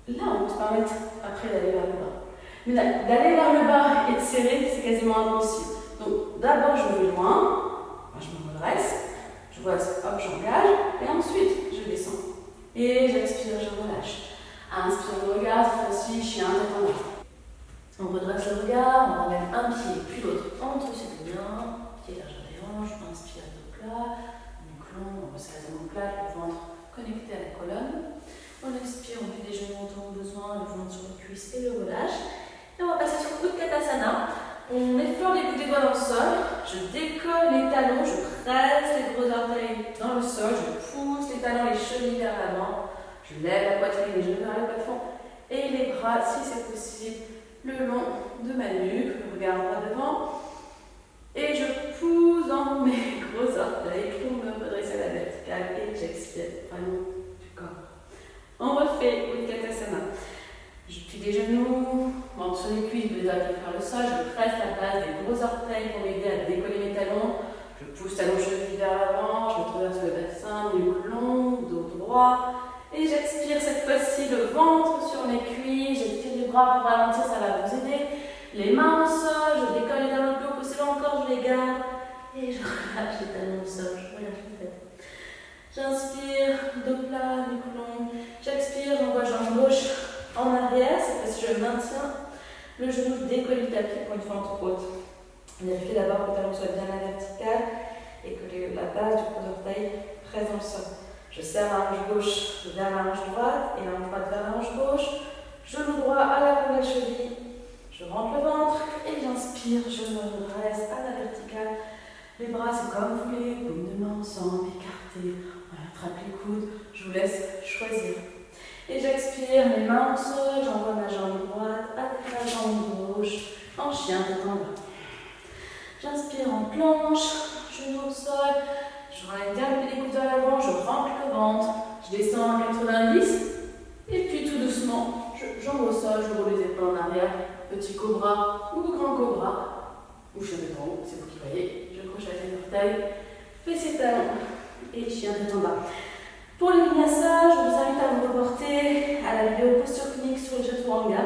là on peut se permettre après d'aller vers le bas. Mais d'aller vers le bas et de serrer, c'est quasiment impossible. Donc d'abord je vais loin, je me redresse, je vois, hop, j'engage, et ensuite je descends. Et j'expire, je relâche. Inspire le regard, cette fois-ci, chien, tête en bas. On redresse le regard, on enlève un pied, puis l'autre entre ses deux mains, pied largeur des hanches, on inspire dos plat, donc long, on resserre les omoplates, le ventre connecté à la colonne. On expire, on plie les genoux autant que besoin, le ventre sur les cuisses et le relâche. Et on va passer sur Utkatasana. On effleure les bouts des doigts dans le sol, je décolle les talons, je presse les gros orteils dans le sol, je pousse les talons, les chevilles vers l'avant, je lève la poitrine, les genoux vers le plafond et les bras, si c'est possible, le long de ma nuque, le regard droit devant. Et je pousse dans mes gros orteils pour me redresser à la verticale et j'expire vraiment du corps. On refait Utkatasana. Je plie les genoux, ventre sur les cuisses, les doigts vers le sol, je presse la base des gros orteils pour m'aider à décoller mes talons. Je pousse talons chevilles vers l'avant, je traverse le bassin, nuque longue, dos droit. Et j'expire cette fois-ci le ventre sur mes cuisses, j'étire les bras pour ralentir, ça va vous aider. Les mains au sol, je décolle les talons plus haut possible encore, je les garde. Et je relâche les talons au sol, je relâche la tête. J'inspire, dos plat, nuque longue. J'expire, j'envoie jambe gauche en arrière, c'est parce que je maintiens le genou décollé du tapis pour une fente haute. Vérifiez d'abord que le talon soit bien à la verticale et que la base du gros orteil reste dans le sol. Je serre la hanche gauche vers la hanche droite et la hanche droite vers la hanche gauche. Genou droit à l'avant de la cheville. Je rentre le ventre et j'inspire, je me redresse à la verticale. Les bras, c'est comme vous voulez, paumes de main ensemble, écartées. On attrape les coudes, je vous laisse choisir. Et j'expire, mes mains au sol, j'envoie ma jambe droite avec la jambe gauche, en chien tête en bas. J'inspire en planche, je genou au sol, je ramène bien les coudes à l'avant, je rentre le ventre, je descends à 90, et puis tout doucement, jambe au sol, je roule les épaules en arrière, petit cobra ou grand cobra, ou chien de tronc, c'est vous qui voyez, je crochette les orteils, fessiers talons et chien tête en bas. Pour le vinyasa, je vous invite à vous reporter à la vidéo posture clinique sur le chaturanga.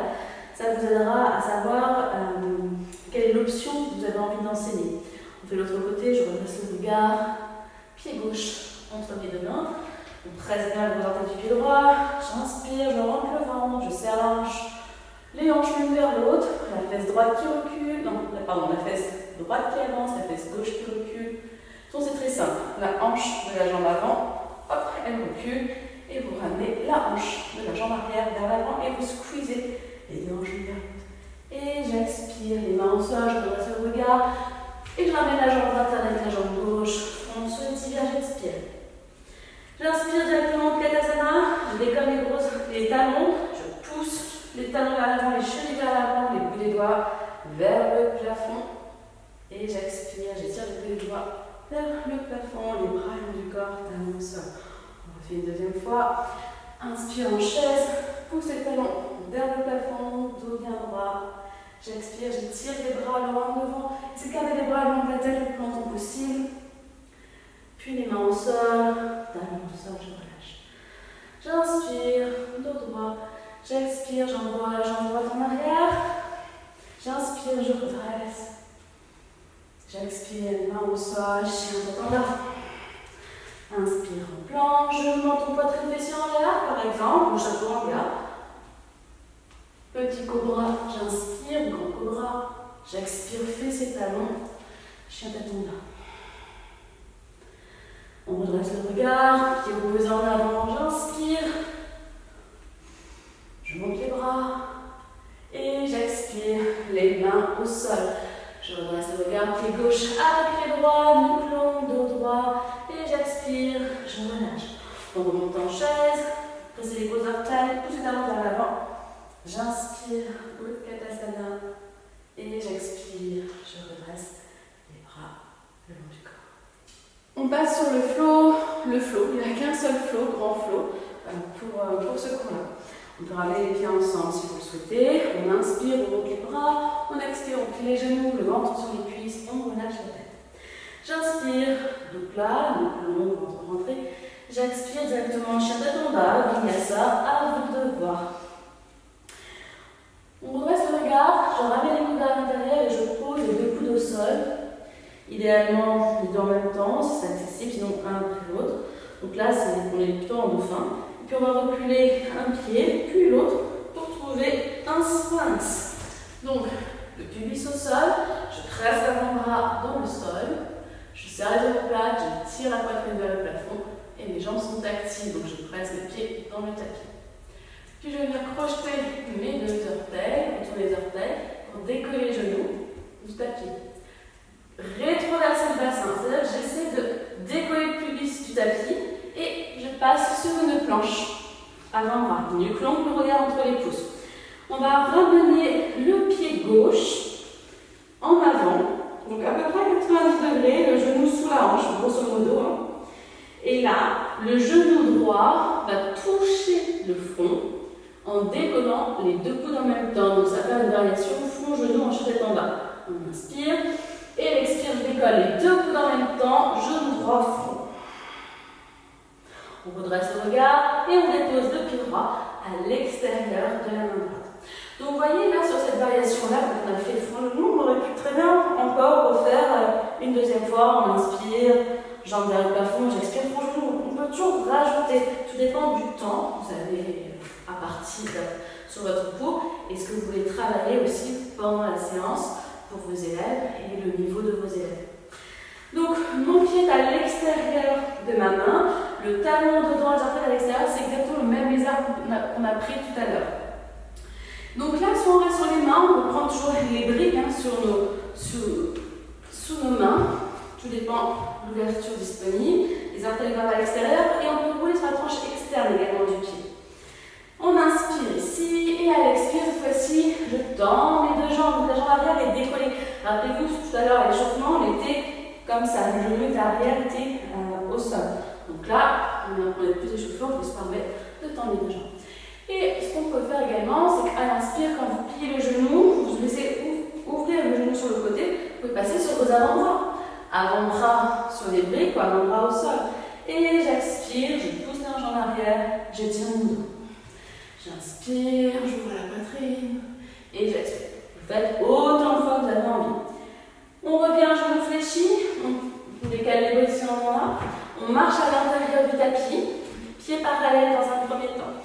Ça vous aidera à savoir quelle est l'option que vous avez envie d'enseigner. On fait l'autre côté, je redresse le regard, pied gauche entre mes deux mains. On presse bien le orteil du pied droit, j'inspire, je rentre le ventre, je serre la hanche, les hanches l'une vers l'autre, la fesse droite qui recule, la fesse droite qui avance, la fesse gauche qui recule. Donc c'est très simple, la hanche de la jambe avant, hop, elle recule, et vous ramenez la hanche de la jambe arrière vers l'avant et vous squeezez les deux hanches l'une vers l'autre. Et j'expire, les mains au sol, je redresse le regard, et je ramène la jambe droite avec la jambe gauche, on se tibia, j'expire. J'inspire directement Katasana, je décolle les talons, je pousse les talons vers l'avant, les chevilles vers l'avant, les bouts des doigts vers le plafond. Et j'expire, j'étire les bouts des doigts vers le plafond, les bras le long du corps, talons au sol. On refait une deuxième fois. Inspire en chaise, pousse les talons vers le plafond, dos bien droit. J'expire, j'étire les bras loin devant. Essayez de garder les bras loin de la tête le plus longtemps possible. Puis les mains au sol, talons au sol, je relâche. J'inspire, dos droit. J'expire, j'envoie la jambe droite en arrière. J'inspire, je redresse. J'expire, main au sol, chien tête en bas. Inspire en planche, je monte mon poitrine fessier en l'air, par exemple, ou chaturanga. Petit cobra, j'inspire, grand cobra. J'expire, fessier talons, chien tête en bas. On redresse le regard, pied opposé en avant, j'inspire. Je monte les bras et j'expire, les mains au sol. Je redresse le regard, pied gauche avec pied droit, nuque longue, dos droit. Et j'expire, je relâche. On remonte en chaise, pressez les gros orteils, poussez les talons vers l'avant. J'inspire, Utkatasana. Et j'expire, je redresse les bras le long du corps. On passe sur le flow, il n'y a qu'un seul flow, grand flow, pour ce cours-là. On peut ramener les pieds ensemble si vous le souhaitez. On inspire, on monte les bras, on expire, on plie les genoux, le ventre sur les cuisses, on relâche la tête. J'inspire, dos plat, le long, ventre rentré. J'expire directement, chien tête en bas, vinyasa, à vous de voir. On redresse le regard, je ramène les coudes à l'intérieur et je pose les deux coudes au sol. Idéalement, les deux en même temps, si c'est accessible, sinon un après l'autre. Donc là, on est plutôt en dauphin. Et puis on va reculer un pied, puis l'autre, pour trouver un sphinx. Donc, le pubis au sol, je presse l'avant-bras dans le sol, je serre les omoplates, je tire la poitrine vers le plafond, et mes jambes sont actives, donc je presse les pieds dans le tapis. Puis je vais venir crocheter mes deux orteils, autour des orteils, pour décoller les genoux du tapis. Rétroverser le bassin, c'est-à-dire que j'essaie de décoller le pubis du tapis et je passe sur une planche avant-bras, nuque longue, le regard entre les pouces. On va ramener le pied gauche en avant, donc à peu près 90 degrés, le genou sous la hanche, grosso modo. Et là, le genou droit va toucher le front en décollant les deux coudes en même temps. Donc ça fait une variation front-genou en tête en bas. On inspire. Et l'expire, je décolle les deux coudes en même temps, genou droit, front. On redresse le regard et on dépose le pied droit à l'extérieur de la main droite. Donc vous voyez là sur cette variation-là, quand on a fait front genou, on aurait pu très bien encore refaire une deuxième fois. On inspire, jambe vers le plafond, j'expire front genou. On peut toujours rajouter, tout dépend du temps que vous avez à partir sur votre cours et ce que vous voulez travailler aussi pendant la séance pour vos élèves et le niveau de vos élèves. Donc, mon pied est à l'extérieur de ma main, le talon dedans, les orteils à l'extérieur, c'est exactement le même lézard qu'on a pris tout à l'heure. Donc là, si on reste sur les mains, on prend toujours les briques sous nos mains, tout dépend de l'ouverture disponible, les orteils vers à l'extérieur, et on peut rouler sur la tranche externe également du pied. On inspire ici, et à l'expire, cette fois-ci, je tends mes deux jambes, donc la jambe arrière est décollée. Rappelez-vous, tout à l'heure, à l'échauffement, on était comme ça, le genou on est plus échauffé, on peut se permettre de tendre les jambes. Et ce qu'on peut faire également, c'est qu'à l'inspire, quand vous pliez le genou, vous laissez ouvrir le genou sur le côté, vous pouvez passer sur vos avant-bras. Avant-bras sur les briques ou avant-bras au sol. Et j'expire, je pousse les hanches en arrière, je tiens mon dos. J'inspire, j'ouvre la poitrine et j'expire. Vous faites autant de fois que vous avez envie. On revient, genou fléchi, on décale les positions là. On marche à l'intérieur du tapis, pieds parallèles dans un premier temps.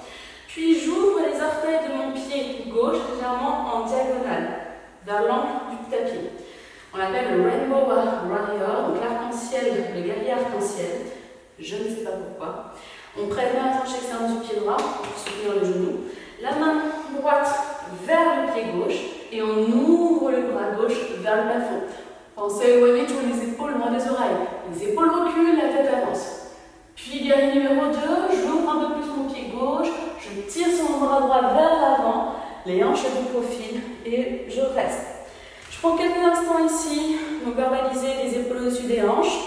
Puis j'ouvre les orteils de mon pied gauche légèrement en diagonale, vers l'angle du tapis. On l'appelle le Rainbow Warrior, donc l'arc-en-ciel, le guerrier arc-en-ciel. Je ne sais pas pourquoi. On prête bien la tranche externe du pied droit pour soutenir le genou. La main droite vers le pied gauche et on ouvre le bras gauche vers le plafond. Pensez à éloigner toujours les épaules loin des oreilles. Les épaules reculent, la tête avance. Puis guerrier numéro 2, j'ouvre un peu plus mon pied gauche, je tire sur mon bras droit vers l'avant, les hanches de profil et je reste. Je prends quelques instants ici, donc verbaliser les épaules au-dessus des hanches,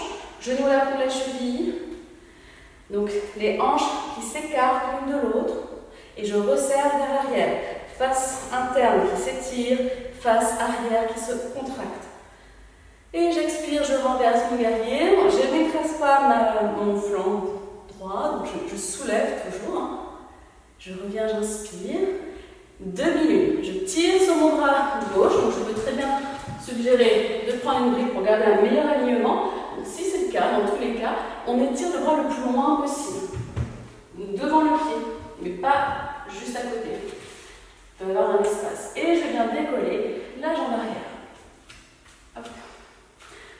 genoux là pour la cheville. Donc les hanches qui s'écartent l'une de l'autre et je resserre vers l'arrière. Face interne qui s'étire, face arrière qui se contracte. Et j'expire, je renverse mon guerrier. Je n'écrase pas mon flanc droit, donc je soulève toujours. Je reviens, j'inspire. 2 minutes. Je tire sur mon bras gauche, donc je peux très bien suggérer de prendre une brique pour garder un meilleur alignement. Donc si c'est le cas, dans tous les cas, on étire le bras le plus loin possible. Devant le pied, mais pas juste à côté. Il peut y avoir un espace. Et je viens décoller la jambe arrière. Hop.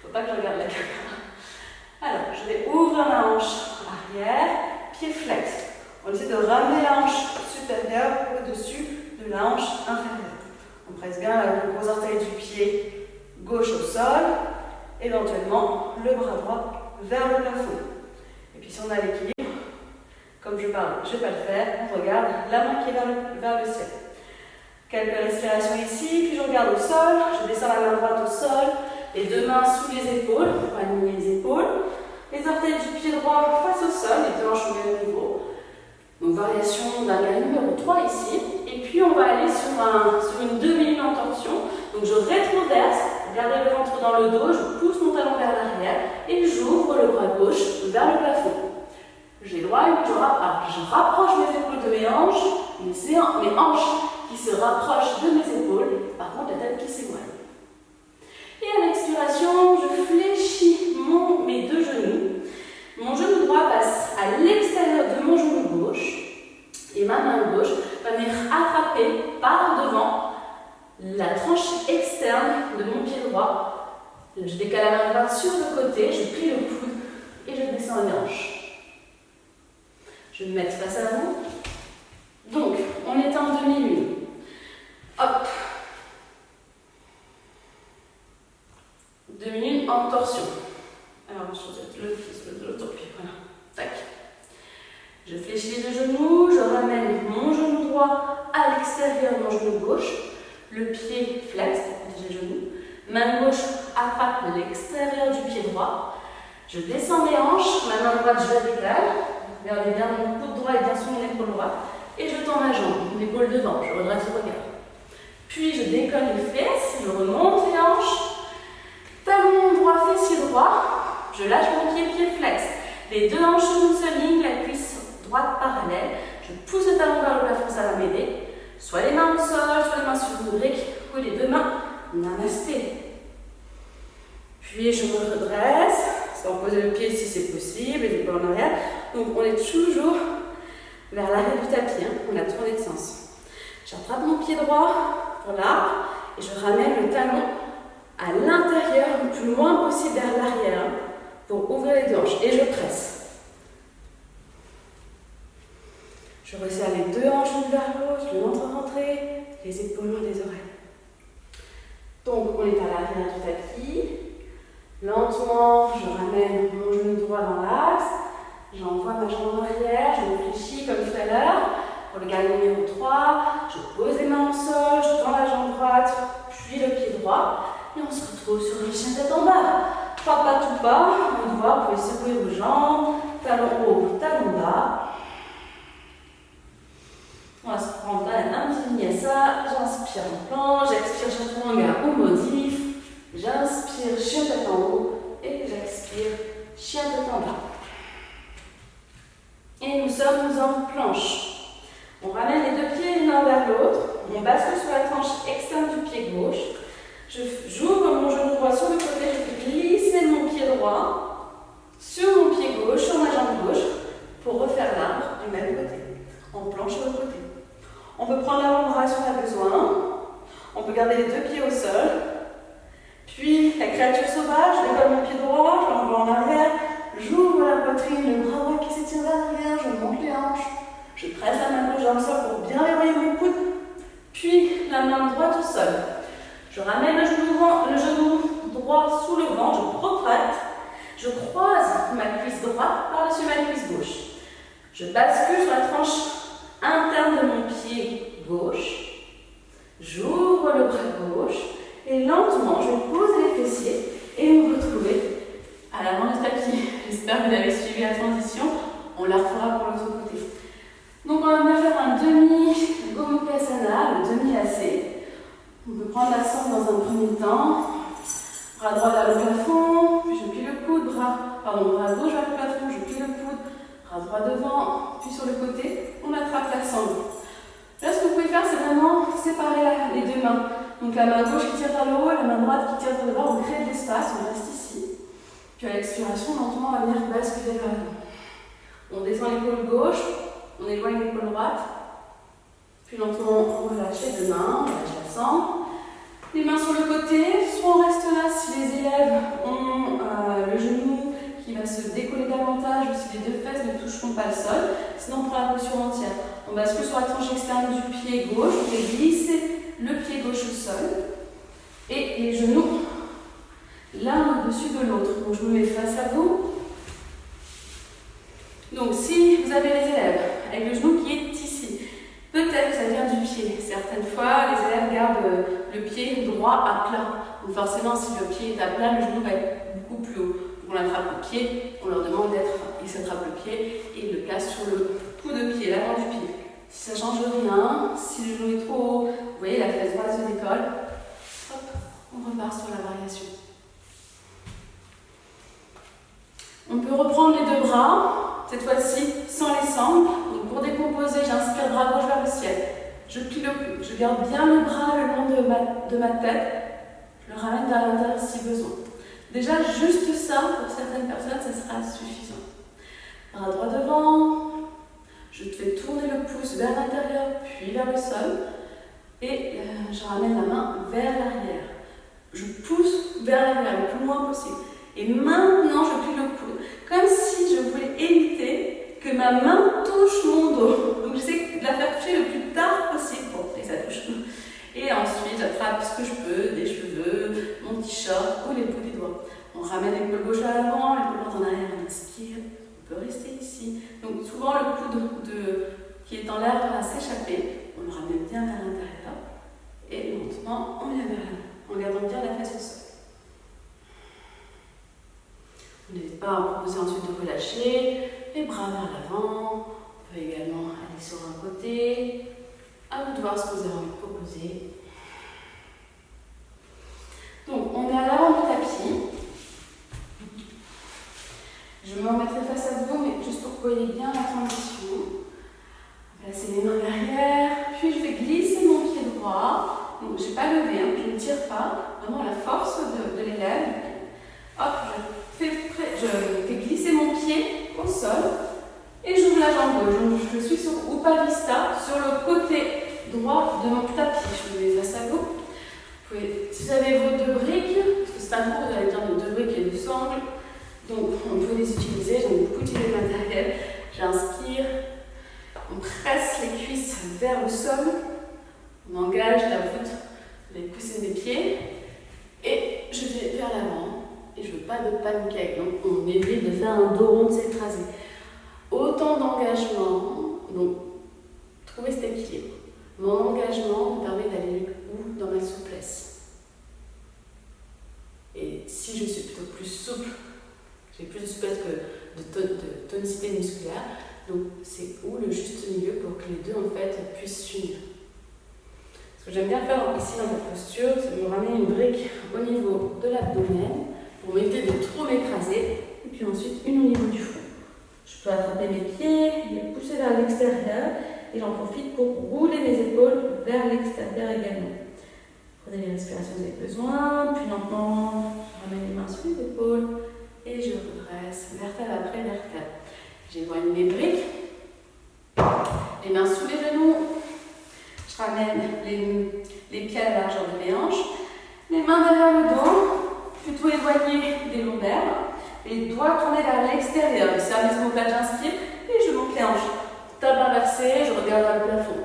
Faut pas que je regarde la caméra. Alors, je vais ouvrir la hanche arrière, pied flex. On essaie de ramener la hanche supérieure au-dessus de la hanche inférieure. On presse bien le gros orteil du pied gauche au sol, éventuellement le bras droit vers le plafond. Et puis si on a l'équilibre, comme je parle, je ne vais pas le faire, on regarde la main qui est vers le ciel. Quelques respirations ici, puis je regarde au sol, je descends la main droite au sol, les deux mains sous les épaules pour aligner les épaules, les orteils du pied droit face au sol, les deux hanches au même niveau. Donc variation d'un guerrier numéro 3 ici, et puis on va aller sur une demi-lune en torsion. Donc je rétroverse, gardez le ventre dans le dos, je pousse mon talon vers l'arrière et j'ouvre le bras gauche vers le plafond. J'éloigne, je rapproche mes épaules de mes hanches, mes hanches qui se rapprochent de mes épaules, par contre la tête qui s'éloigne. Et à l'expiration, je fléchis mes deux genoux. Mon genou droit passe à l'extérieur de mon genou gauche et ma main gauche va venir attraper par devant la tranche externe de mon pied droit. Je décale la main droite sur le côté, je plie le coude et je descends les hanches. Je vais me mettre face à vous. Donc, on est en demi-lune. Hop. Demi-lune en torsion. Alors, je jette l'autre pied. Voilà. Tac. Je fléchis les deux genoux, je ramène mon genou droit à l'extérieur de mon genou gauche. Le pied flex pour protéger le genou. Main gauche attrape l'extérieur du pied droit. Je descends mes hanches, ma main droite je la décale. Regardez bien mon coude droit est bien sous mon épaule droite. Et je tends ma jambe, l'épaule devant, je redresse le regard. Puis je décolle les fesses, je remonte les hanches. Talon droit, fessier droit. Je lâche mon pied flex. Les deux hanches sur une seule ligne, la cuisse droite parallèle. Je pousse le talon vers le plafond, ça va m'aider. Soit les mains au sol, soit les mains sur une brique, ou les deux mains. Namasté. Puis je me redresse, sans poser le pied si c'est possible, les épaules en arrière. Donc on est toujours vers l'arrière du tapis, on a tourné de sens. J'attrape mon pied droit pour l'arbre et je ramène le talon à l'intérieur, le plus loin possible vers l'arrière, pour ouvrir les deux hanches. Et je presse. Je resserre les deux hanches l'une vers l'autre, le ventre rentré, les épaules loin des oreilles. Donc on est à l'arrière du tapis. Lentement, je ramène mon genou droit dans l'axe. J'envoie ma jambe en arrière, je me fléchis comme tout à l'heure. Pour le guerrier numéro 3, je pose les mains au sol, je tends la jambe droite, puis le pied droit. Et on se retrouve sur le chien tête en bas. Pas tout pas, on va, vous pouvez secouer vos jambes, talon haut, talon ça, j'inspire en planche, j'expire chaturanga ou modif, j'inspire chien tête en haut et j'expire chien tête en bas. Et nous sommes en planche. On ramène les deux pieds l'un vers l'autre, on bascule sur la tranche externe du pied gauche, j'ouvre mon genou droit sur le côté, je fais glisser mon pied droit sur mon pied gauche, sur ma jambe gauche, pour refaire l'arbre du même côté, en planche sur le côté. On peut prendre l'avant-bras si on a besoin, on peut garder les deux pieds au sol, puis la créature sauvage, je décolle mon pied droit, je l'envoie en arrière, j'ouvre la poitrine, le bras droit qui s'étire vers l'arrière, je monte les hanches, je presse la main gauche dans le sol pour bien verrouiller mon coude, puis la main droite au sol. Je ramène le genou droit sous le ventre, je protracte, je croise ma cuisse droite par-dessus ma cuisse gauche. Je bascule sur la tranche interne de mon pied gauche, j'ouvre le bras gauche et lentement je pose les fessiers et me retrouver à l'avant du tapis. J'espère que vous avez suivi la transition, on la refera pour l'autre côté. Donc on va bien faire un demi-Gomukhasana, le demi-lacet. On peut prendre l'ascente dans un premier temps, bras droit vers le plafond, puis je plie le coude, bras gauche vers le plafond, je plie le coude, bras droit devant, puis sur le côté, on attrape la sangle. Là, ce que vous pouvez faire, c'est vraiment séparer les deux mains. Donc la main gauche qui tire vers le haut, la main droite qui tire vers le bas, on crée de l'espace, on reste ici. Puis à l'expiration, lentement, on va venir basculer vers l'avant. On descend l'épaule gauche, on éloigne l'épaule droite, puis lentement, on relâche les deux mains, on relâche la sangle. Les mains sur le côté, soit on reste là si les élèves ont le genou qui va se décoller davantage ou si les deux fesses ne toucheront pas le sol. Sinon, on prend la posture entière. On bascule sur la tranche externe du pied gauche, on fait glisser le pied gauche au sol et les genoux l'un au-dessus de l'autre. Donc, je me mets face à vous. Donc, si vous avez les élèves avec le genou qui est ici, peut-être que ça vient du pied. Certaines fois, les élèves gardent le pied droit à plat. Donc forcément, si le pied est à plat, le genou va être beaucoup plus haut. Donc on attrape le pied, on leur demande ils s'attrapent le pied et ils le placent sur le bout de pied, l'avant du pied. Si ça ne change rien, si le genou est trop haut, vous voyez, la fesse droite se décolle, hop, on repart sur la variation. On peut reprendre les deux bras, cette fois-ci sans les sangles. Donc pour décomposer, j'inspire bras gauche vers le ciel. Je plie le cou, je garde bien le bras le long de ma tête. Je le ramène vers l'intérieur si besoin. Déjà, juste ça, pour certaines personnes, ça sera suffisant. Bras droit devant. Je fais tourner le pouce vers l'intérieur, puis vers le sol. Et je ramène la main vers l'arrière. Je pousse vers l'arrière le plus loin possible. Et maintenant, je plie le coude, comme si je voulais éviter que ma main touche mon dos. Donc, j'essaie de la faire toucher le plus tard possible. Bon, et ça touche. Et ensuite, j'attrape ce que je peux, des cheveux, mon t-shirt ou les bouts des doigts. On ramène l'épaule gauche à l'avant, l'épaule droite en arrière, on inspire. On peut rester ici. Donc, souvent, le coude qui est en l'air va s'échapper. On le ramène bien vers l'intérieur. Et lentement, on vient vers l'avant, en gardant bien la fesse au sol. N'hésitez pas à proposer ensuite de relâcher les bras vers l'avant. On peut également aller sur un côté. À vous de voir ce que vous avez envie de proposer. Donc, on est à l'avant du tapis. Je me remettrai face à vous, mais juste pour que vous voyez bien la transition. Placer les mains derrière, puis je vais glisser mon pied droit. Donc, je n'ai pas levé, hein, je ne tire pas. Vraiment la force de l'élève. Hop, je fais glisser mon pied au sol et j'ouvre la jambe gauche. Donc, je suis sur Upavista, sur le côté droit de mon tapis. Je me mets face à vous. Si vous avez vos deux briques, parce que c'est un cours, vous avez bien de deux briques et de sangles, donc on peut les utiliser. J'aime beaucoup utiliser le matériel. J'inspire, on presse les cuisses vers le sol, on engage la voûte, les coussins des pieds et je vais vers l'avant. Et je ne veux pas de pancake, donc on évite de faire un dos rond, de s'écraser. Autant d'engagement, donc trouver cet équilibre. Mon engagement me permet d'aller où dans ma souplesse. Et si je suis plutôt plus souple, j'ai plus de souplesse que de tonicité musculaire, donc c'est où le juste milieu pour que les deux en fait puissent s'unir. Ce que j'aime bien faire ici dans cette posture, c'est de me ramener une brique au niveau de l'abdomen pour m'éviter de trop m'écraser. Et puis ensuite, une au niveau du front. Je peux attraper mes pieds, les pousser vers l'extérieur et j'en profite pour rouler mes épaules vers l'extérieur également. Prenez les respirations si vous avez besoin, puis lentement, je ramène les mains sous les épaules et je redresse vertèbre après vertèbre. J'éloigne mes briques, les mains sous les genoux, je ramène les pieds à la largeur de mes hanches, les mains derrière le dos, plutôt éloignées des lombaires, les doigts tournés vers l'extérieur. Je serre mes omoplates, j'inspire et je monte les hanches. Table inversée, je regarde vers le plafond.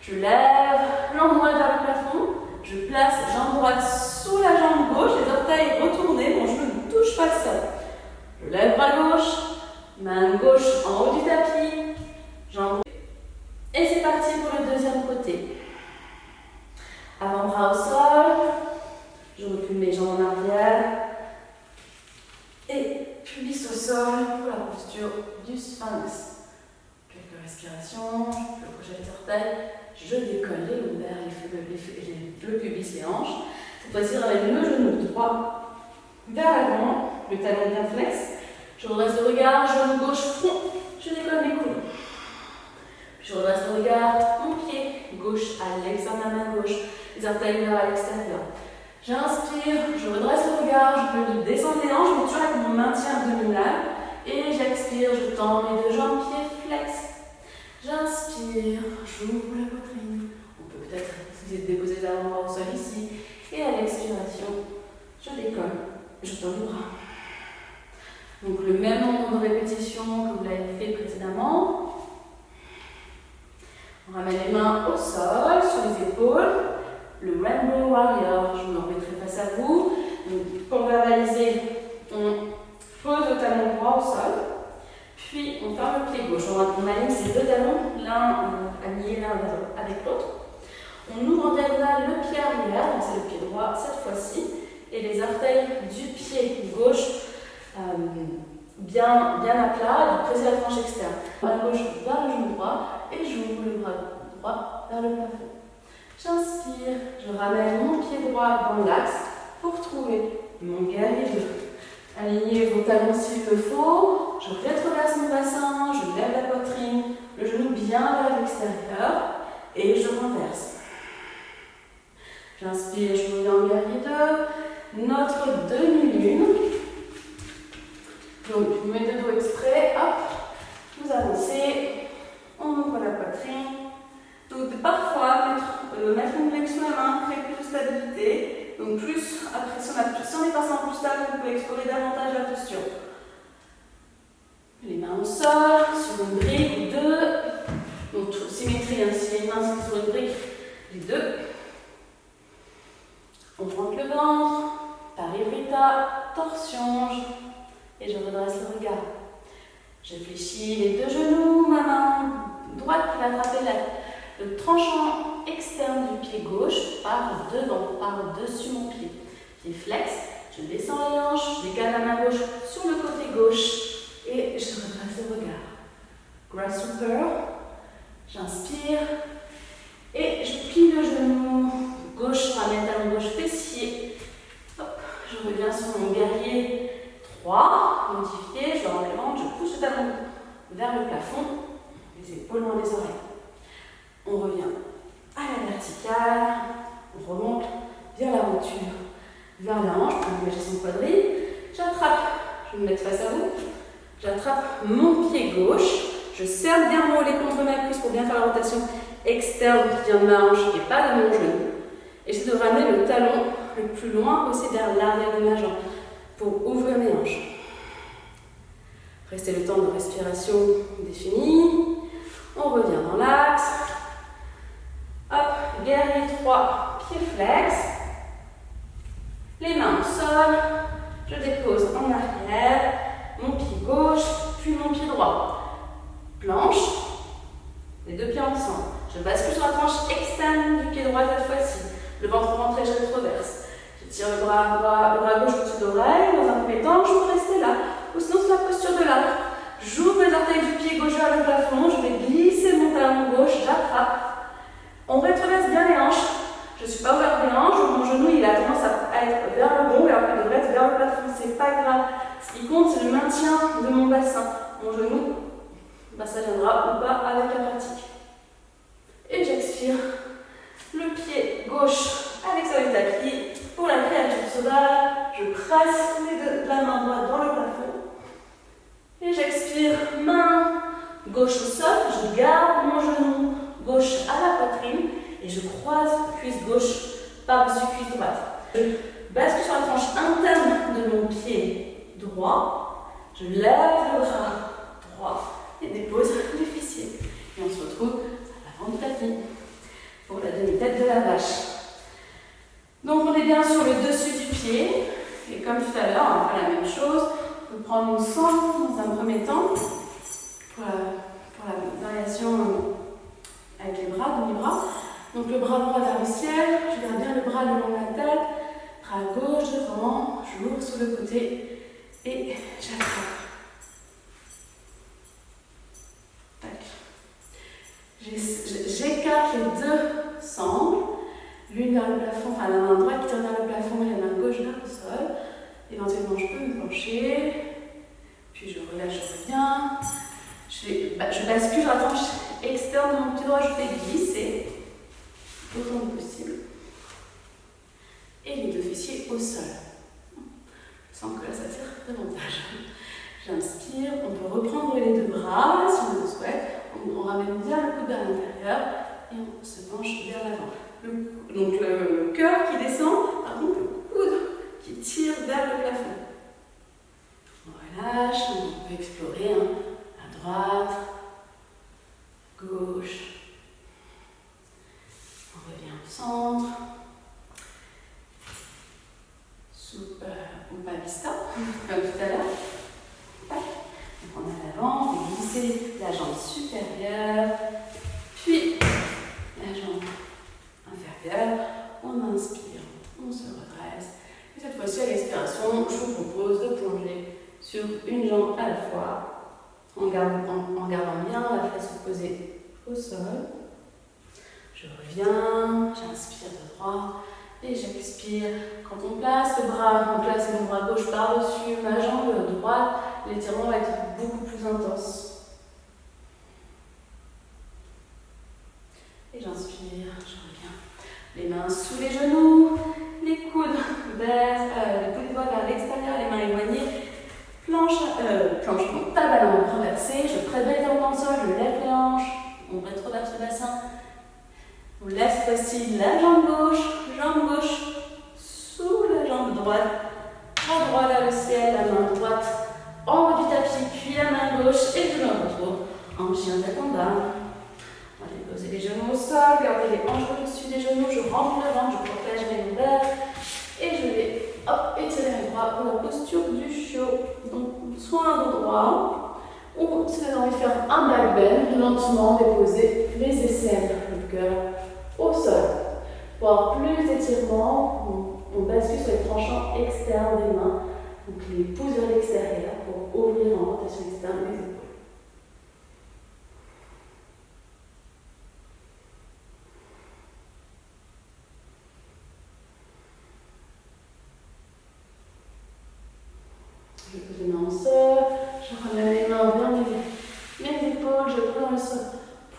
Je lève l'jambe droite vers le plafond, je place jambe droite sous la jambe gauche, les orteils retournés, mon genou ne touche pas le sol. Je lève bras gauche, main gauche en haut du tapis, jambe. Et c'est parti pour le deuxième côté. Avant-bras au sol, je recule mes jambes en arrière et pubis au sol pour la posture du sphinx. Quelques respirations, je peux bouger les orteils, je décolle les lombaires, le pubis, les hanches. Cette fois-ci, je ramène le genou droit vers l'avant, le talon bien flex. Je redresse le regard, genou gauche, front, je décolle mes coudes. Je redresse le regard, mon pied gauche à l'extérieur de la main gauche, les orteils vers l'extérieur. J'inspire, je redresse le regard, je peux descendre les hanches, mais toujours avec mon maintien abdominal. Et j'expire, je tends mes deux jambes, pieds flex. J'inspire, j'ouvre la poitrine. On peut peut-être déposer les avant-bras au sol ici. Et à l'expiration, je décolle, je tends les bras. Donc le même nombre de répétitions que vous l'avez fait précédemment. On ramène les mains au sol, sur les épaules. Le Rainbow Warrior, je me remettrai face à vous. Donc, pour verbaliser, on pose le talon droit au sol, puis on ferme le pied gauche. On aligne ces deux talons, l'un alignés l'un avec l'autre. On ouvre en diagonale le pied arrière, donc c'est le pied droit cette fois-ci, et les orteils du pied gauche bien à plat, et presser la tranche externe. Bras gauche vers le genou droit, et j'ouvre le bras droit vers le plafond. J'inspire, je ramène mon pied droit dans l'axe pour trouver mon guerrier bleu. Alignez vos talons s'il le faut, je rétroverse mon bassin, je lève la poitrine, le genou bien vers l'extérieur et je renverse. J'inspire, je reviens en guerrier 2, notre demi-lune. Donc, je mets le dos exprès, hop, vous avancez, on ouvre la poitrine. Donc parfois, mettre une brique sous la main crée plus de stabilité. Donc plus, après, si on est passé en plus stable, vous pouvez explorer davantage la posture. Les mains au sol, sur une brique ou deux. Donc symétrie, hein, si les mains sont sur une brique, les deux. On rentre le ventre, parivrita, torsion, et je redresse le regard. Je fléchis les deux genoux, ma main droite qui va attraper le tranchant externe du pied gauche par devant, par-dessus mon pied. Pied flex, je descends les hanches, je décale la main gauche sur le côté gauche et je redresse le regard. Grasshopper, j'inspire et je plie le genou gauche, je ramène talon gauche fessier. Hop, je reviens sur mon guerrier 3, modifié, je rentre le ventre, je pousse le talon vers le plafond, les épaules loin des oreilles. On revient à la verticale, on remonte vers la monture, vers la hanche pour engager son quadrille. J'attrape, je vais me mettre face à vous, j'attrape mon pied gauche, je serre bien mon mollet contre ma cuisse pour bien faire la rotation externe qui vient de ma hanche et pas de mon genou. Et j'essaie de ramener le talon le plus loin possible vers l'arrière de ma jambe pour ouvrir mes hanches. Restez le temps de respiration défini. On revient dans l'axe. Hop, guerrier 3, pied flex. Les mains au sol. Je dépose en arrière mon pied gauche, puis mon pied droit. Planche, les deux pieds ensemble. Je bascule sur la tranche externe du pied droit cette fois-ci. Le ventre rentré, je rétroverse. Je tire le bras gauche au-dessus de l'oreille. Dans un premier temps, je peux rester là. Ou sinon, c'est la posture de l'arc. J'ouvre les orteils du pied gauche vers le plafond. Je vais glisser mon talon gauche, j'attrape. On rétroverse bien les hanches. Je ne suis pas ouvert des hanches, donc mon genou il a tendance à être vers le haut, alors qu'il devrait être vers le plafond. C'est pas grave. Ce qui compte, c'est le maintien de mon bassin. Mon genou, bah, ça viendra ou pas avec la pratique. Et j'expire. Le pied gauche avec sur le tapis. Pour la créature sauvage, je presse la main droite dans le plafond. Et j'expire, main gauche au sol, je garde mon genou gauche à la poitrine et je croise cuisse gauche par-dessus cuisse droite. Je bascule sur la tranche interne de mon pied droit, je lève le bras droit et dépose les fessiers. Et on se retrouve à l'avant du tapis pour la demi-tête de la vache. Donc on est bien sur le dessus du pied et comme tout à l'heure, on va faire la même chose. On peut prendre une sangle dans un premier temps pour la variation avec les bras, demi-bras. Donc le bras droit vers le ciel, je garde bien le bras le long de la tête, bras gauche devant, j'ouvre sur le côté et j'attrape. J'écarte les deux sangles, l'une vers le plafond, enfin la main droite qui tire vers le plafond et la main gauche vers le sol. Éventuellement je peux me pencher, puis je relâche, je reviens. Je bascule sur la tranche externe de mon pied droit, je fais glisser autant que possible. Et les deux fessiers au sol. Je sens que là ça tire davantage. J'inspire, on peut reprendre les deux bras si on le souhaite. On ramène bien le coude vers l'intérieur et on se penche vers l'avant. Donc le cœur qui descend, par contre le coude qui tire vers le plafond. On relâche, on peut explorer à droite, gauche. On revient au centre. Soupe ou pas vista, comme tout à l'heure. On prend à l'avant, on peut glisser la jambe supérieure, puis la jambe inférieure. On inspire, on se redresse. Et cette fois-ci, à l'expiration, je vous propose de plonger sur une jambe à la fois, en gardant bien la face posée au sol. Je reviens, j'inspire de droit et j'expire. Quand on place le bras, on place mon bras gauche par-dessus ma jambe droite, l'étirement va être beaucoup plus intense. Et j'inspire, je reviens. Les mains sous les genoux, les coudes les coudes doigts vers l'extérieur, les mains éloignées. Table à l'envers renversée, je presse bien dans le sol, je lève les hanches, on rétroverse le bassin. On lève cette fois-ci la jambe gauche sous la jambe droite, bras droit vers le ciel, la main droite en haut du tapis, puis la main gauche et je me retrouve en chien taekwondo. On va déposer les genoux au sol, garder les hanches au-dessus des genoux, je rentre le ventre, je protège mes lombaires et je vais étirer mes bras pour la posture du chiot. Donc soit un dos droit, ou si vous avez envie de faire un back bend, lentement déposer les aisselles, le cœur au sol. Pour avoir plus d'étirement, on bascule sur les tranchants externes des mains, donc les pouces vers l'extérieur pour ouvrir en rotation externe les épaules. Je pose les mains au sol, je ramène les mains vers mes épaules, je prends le sol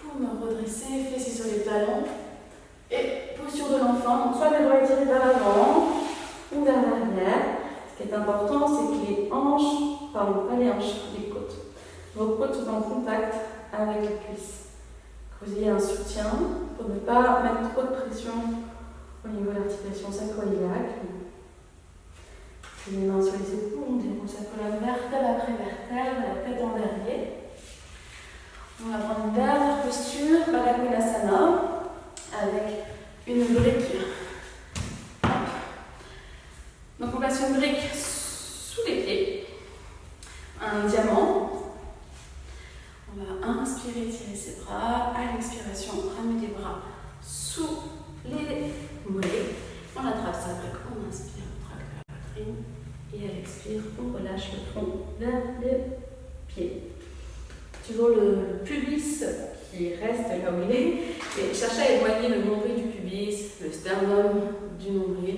pour me redresser, fessiers sur les talons. Et posture de l'enfant, soit les bras étirés vers l'avant ou vers l'arrière. Ce qui est important, c'est que les hanches, pas les hanches, les côtes. Vos côtes sont en contact avec les cuisses. Que vous ayez un soutien pour ne pas mettre trop de pression au niveau de l'articulation sacro-iliaque. Les mains sur les épaules, on déroule sa colonne vertèbre après vertèbre, la tête en derrière. On va prendre une dernière posture, Baddha-Konasana, avec une brique. Donc on place une brique sous les pieds, un diamant. On va inspirer, tirer ses bras. À l'expiration, on ramène les bras sous les mollets. On attrape sa brique, on inspire, on traque la poitrine. Et à l'expire, on relâche le front vers les pieds. toujours le pubis qui reste là où il est, et cherchez à éloigner le nombril du pubis, le sternum du nombril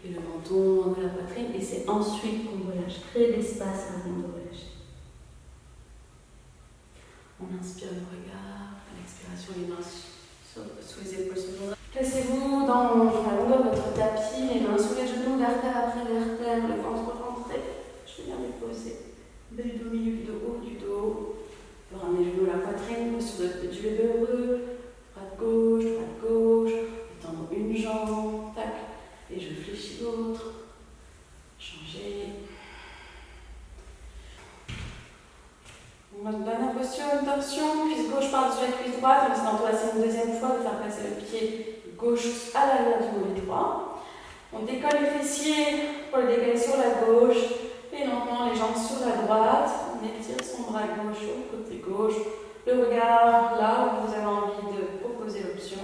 et le menton de la poitrine, et c'est ensuite qu'on relâche. Créez l'espace avant de relâcher. On inspire le regard, à l'expiration les mains sous les épaules sur le bras. Placez-vous dans la longueur de votre tapis, les mains sous les genoux, vertèbre après vertèbre, le ventre rentré. Je vais bien les poser. Bas du dos, milieu du dos, haut du dos. Vous ramenez les genoux à la poitrine, sur le du bébé heureux. Droite gauche, étendre une jambe, tac, et je fléchis l'autre. Changer. Notre dernière posture, une torsion, cuisse gauche par-dessus la cuisse droite, on s'est entouré une deuxième fois de faire passer le pied gauche à l'arrière du mollet droit. On décolle les fessiers pour le décaler sur la gauche et lentement les jambes sur la droite. On étire son bras gauche au côté gauche. Le regard là où vous avez envie de proposer l'option.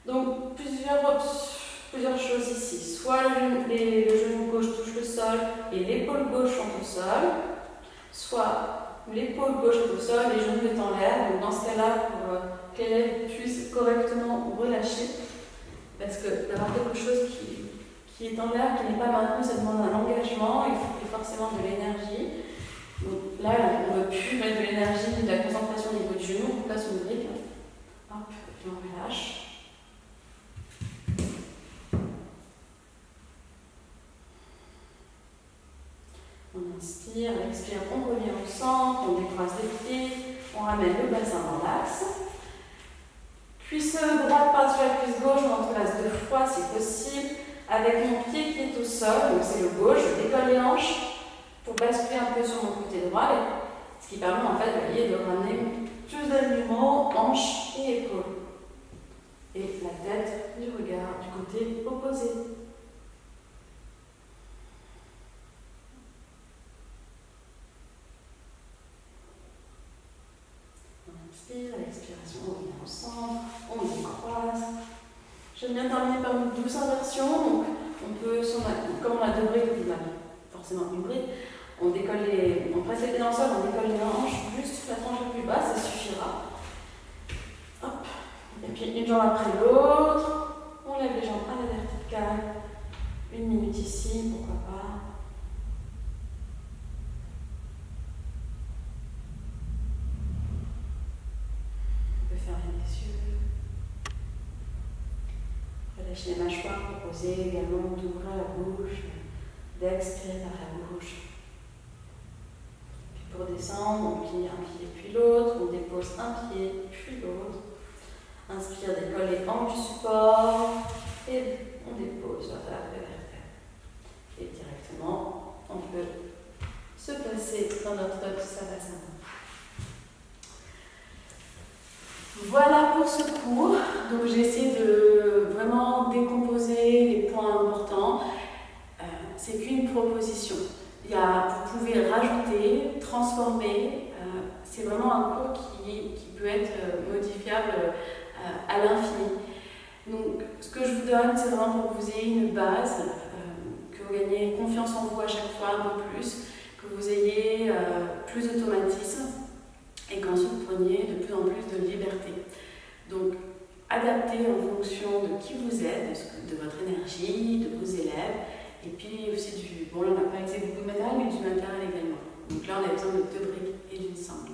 Donc plusieurs choses ici. Soit le genou gauche touche le sol et l'épaule gauche monte au sol. Soit l'épaule gauche est au sol, les genoux est en l'air. Donc dans ce cas-là, pour que l'élève puisse correctement relâcher, parce que d'avoir quelque chose qui est en l'air, qui n'est pas maintenu, ça demande un engagement et forcément de l'énergie. Donc là, on ne veut plus mettre de l'énergie, de la concentration au niveau du genou, on place une brique. Hop, et puis on relâche. On inspire, on expire, on revient au centre, on décroise les pieds, on ramène le bassin dans l'axe. Cuisse droite par-dessus la cuisse gauche, on entrelace 2 fois si possible, avec mon pied qui est au sol, donc c'est le gauche, je décolle les hanches pour basculer un peu sur mon côté droit, ce qui permet en fait de ramener plus d'alignement, hanches et épaules. Et la tête du regard du côté opposé. À l'expiration, on revient au centre, on décroise. J'aime bien terminer par une douce inversion. Donc, on peut, comme on a 2 briques, on a forcément une brique, on presse les pieds dans le sol, on décolle les hanches, juste la tranche le plus bas, ça suffira. Hop. Et puis une jambe après l'autre, on lève les jambes à la verticale. 1 minute ici, pourquoi pas. Relâchez les mâchoires, proposez également d'ouvrir la bouche, d'expirer par la bouche. Puis pour descendre, on plie un pied puis l'autre, on dépose un pied puis l'autre. Inspire, décolle les hanches du support et on dépose vertèbre après vertèbre. Et directement, on peut se placer dans notre savasana. Voilà pour ce cours. Donc j'ai essayé de vraiment décomposer les points importants. C'est qu'une proposition. Vous pouvez rajouter, transformer. C'est vraiment un cours qui peut être modifiable à l'infini. Donc ce que je vous donne, c'est vraiment pour que vous ayez une base, que vous gagnez confiance en vous à chaque fois un peu plus, que vous ayez plus d'automatisme. Et qu'ensuite vous preniez de plus en plus de liberté. Donc, adaptez en fonction de qui vous êtes, de votre énergie, de vos élèves, et puis aussi là on n'a pas utilisé beaucoup de matériel, mais du matériel également. Donc là on a besoin de 2 briques et d'une sangle.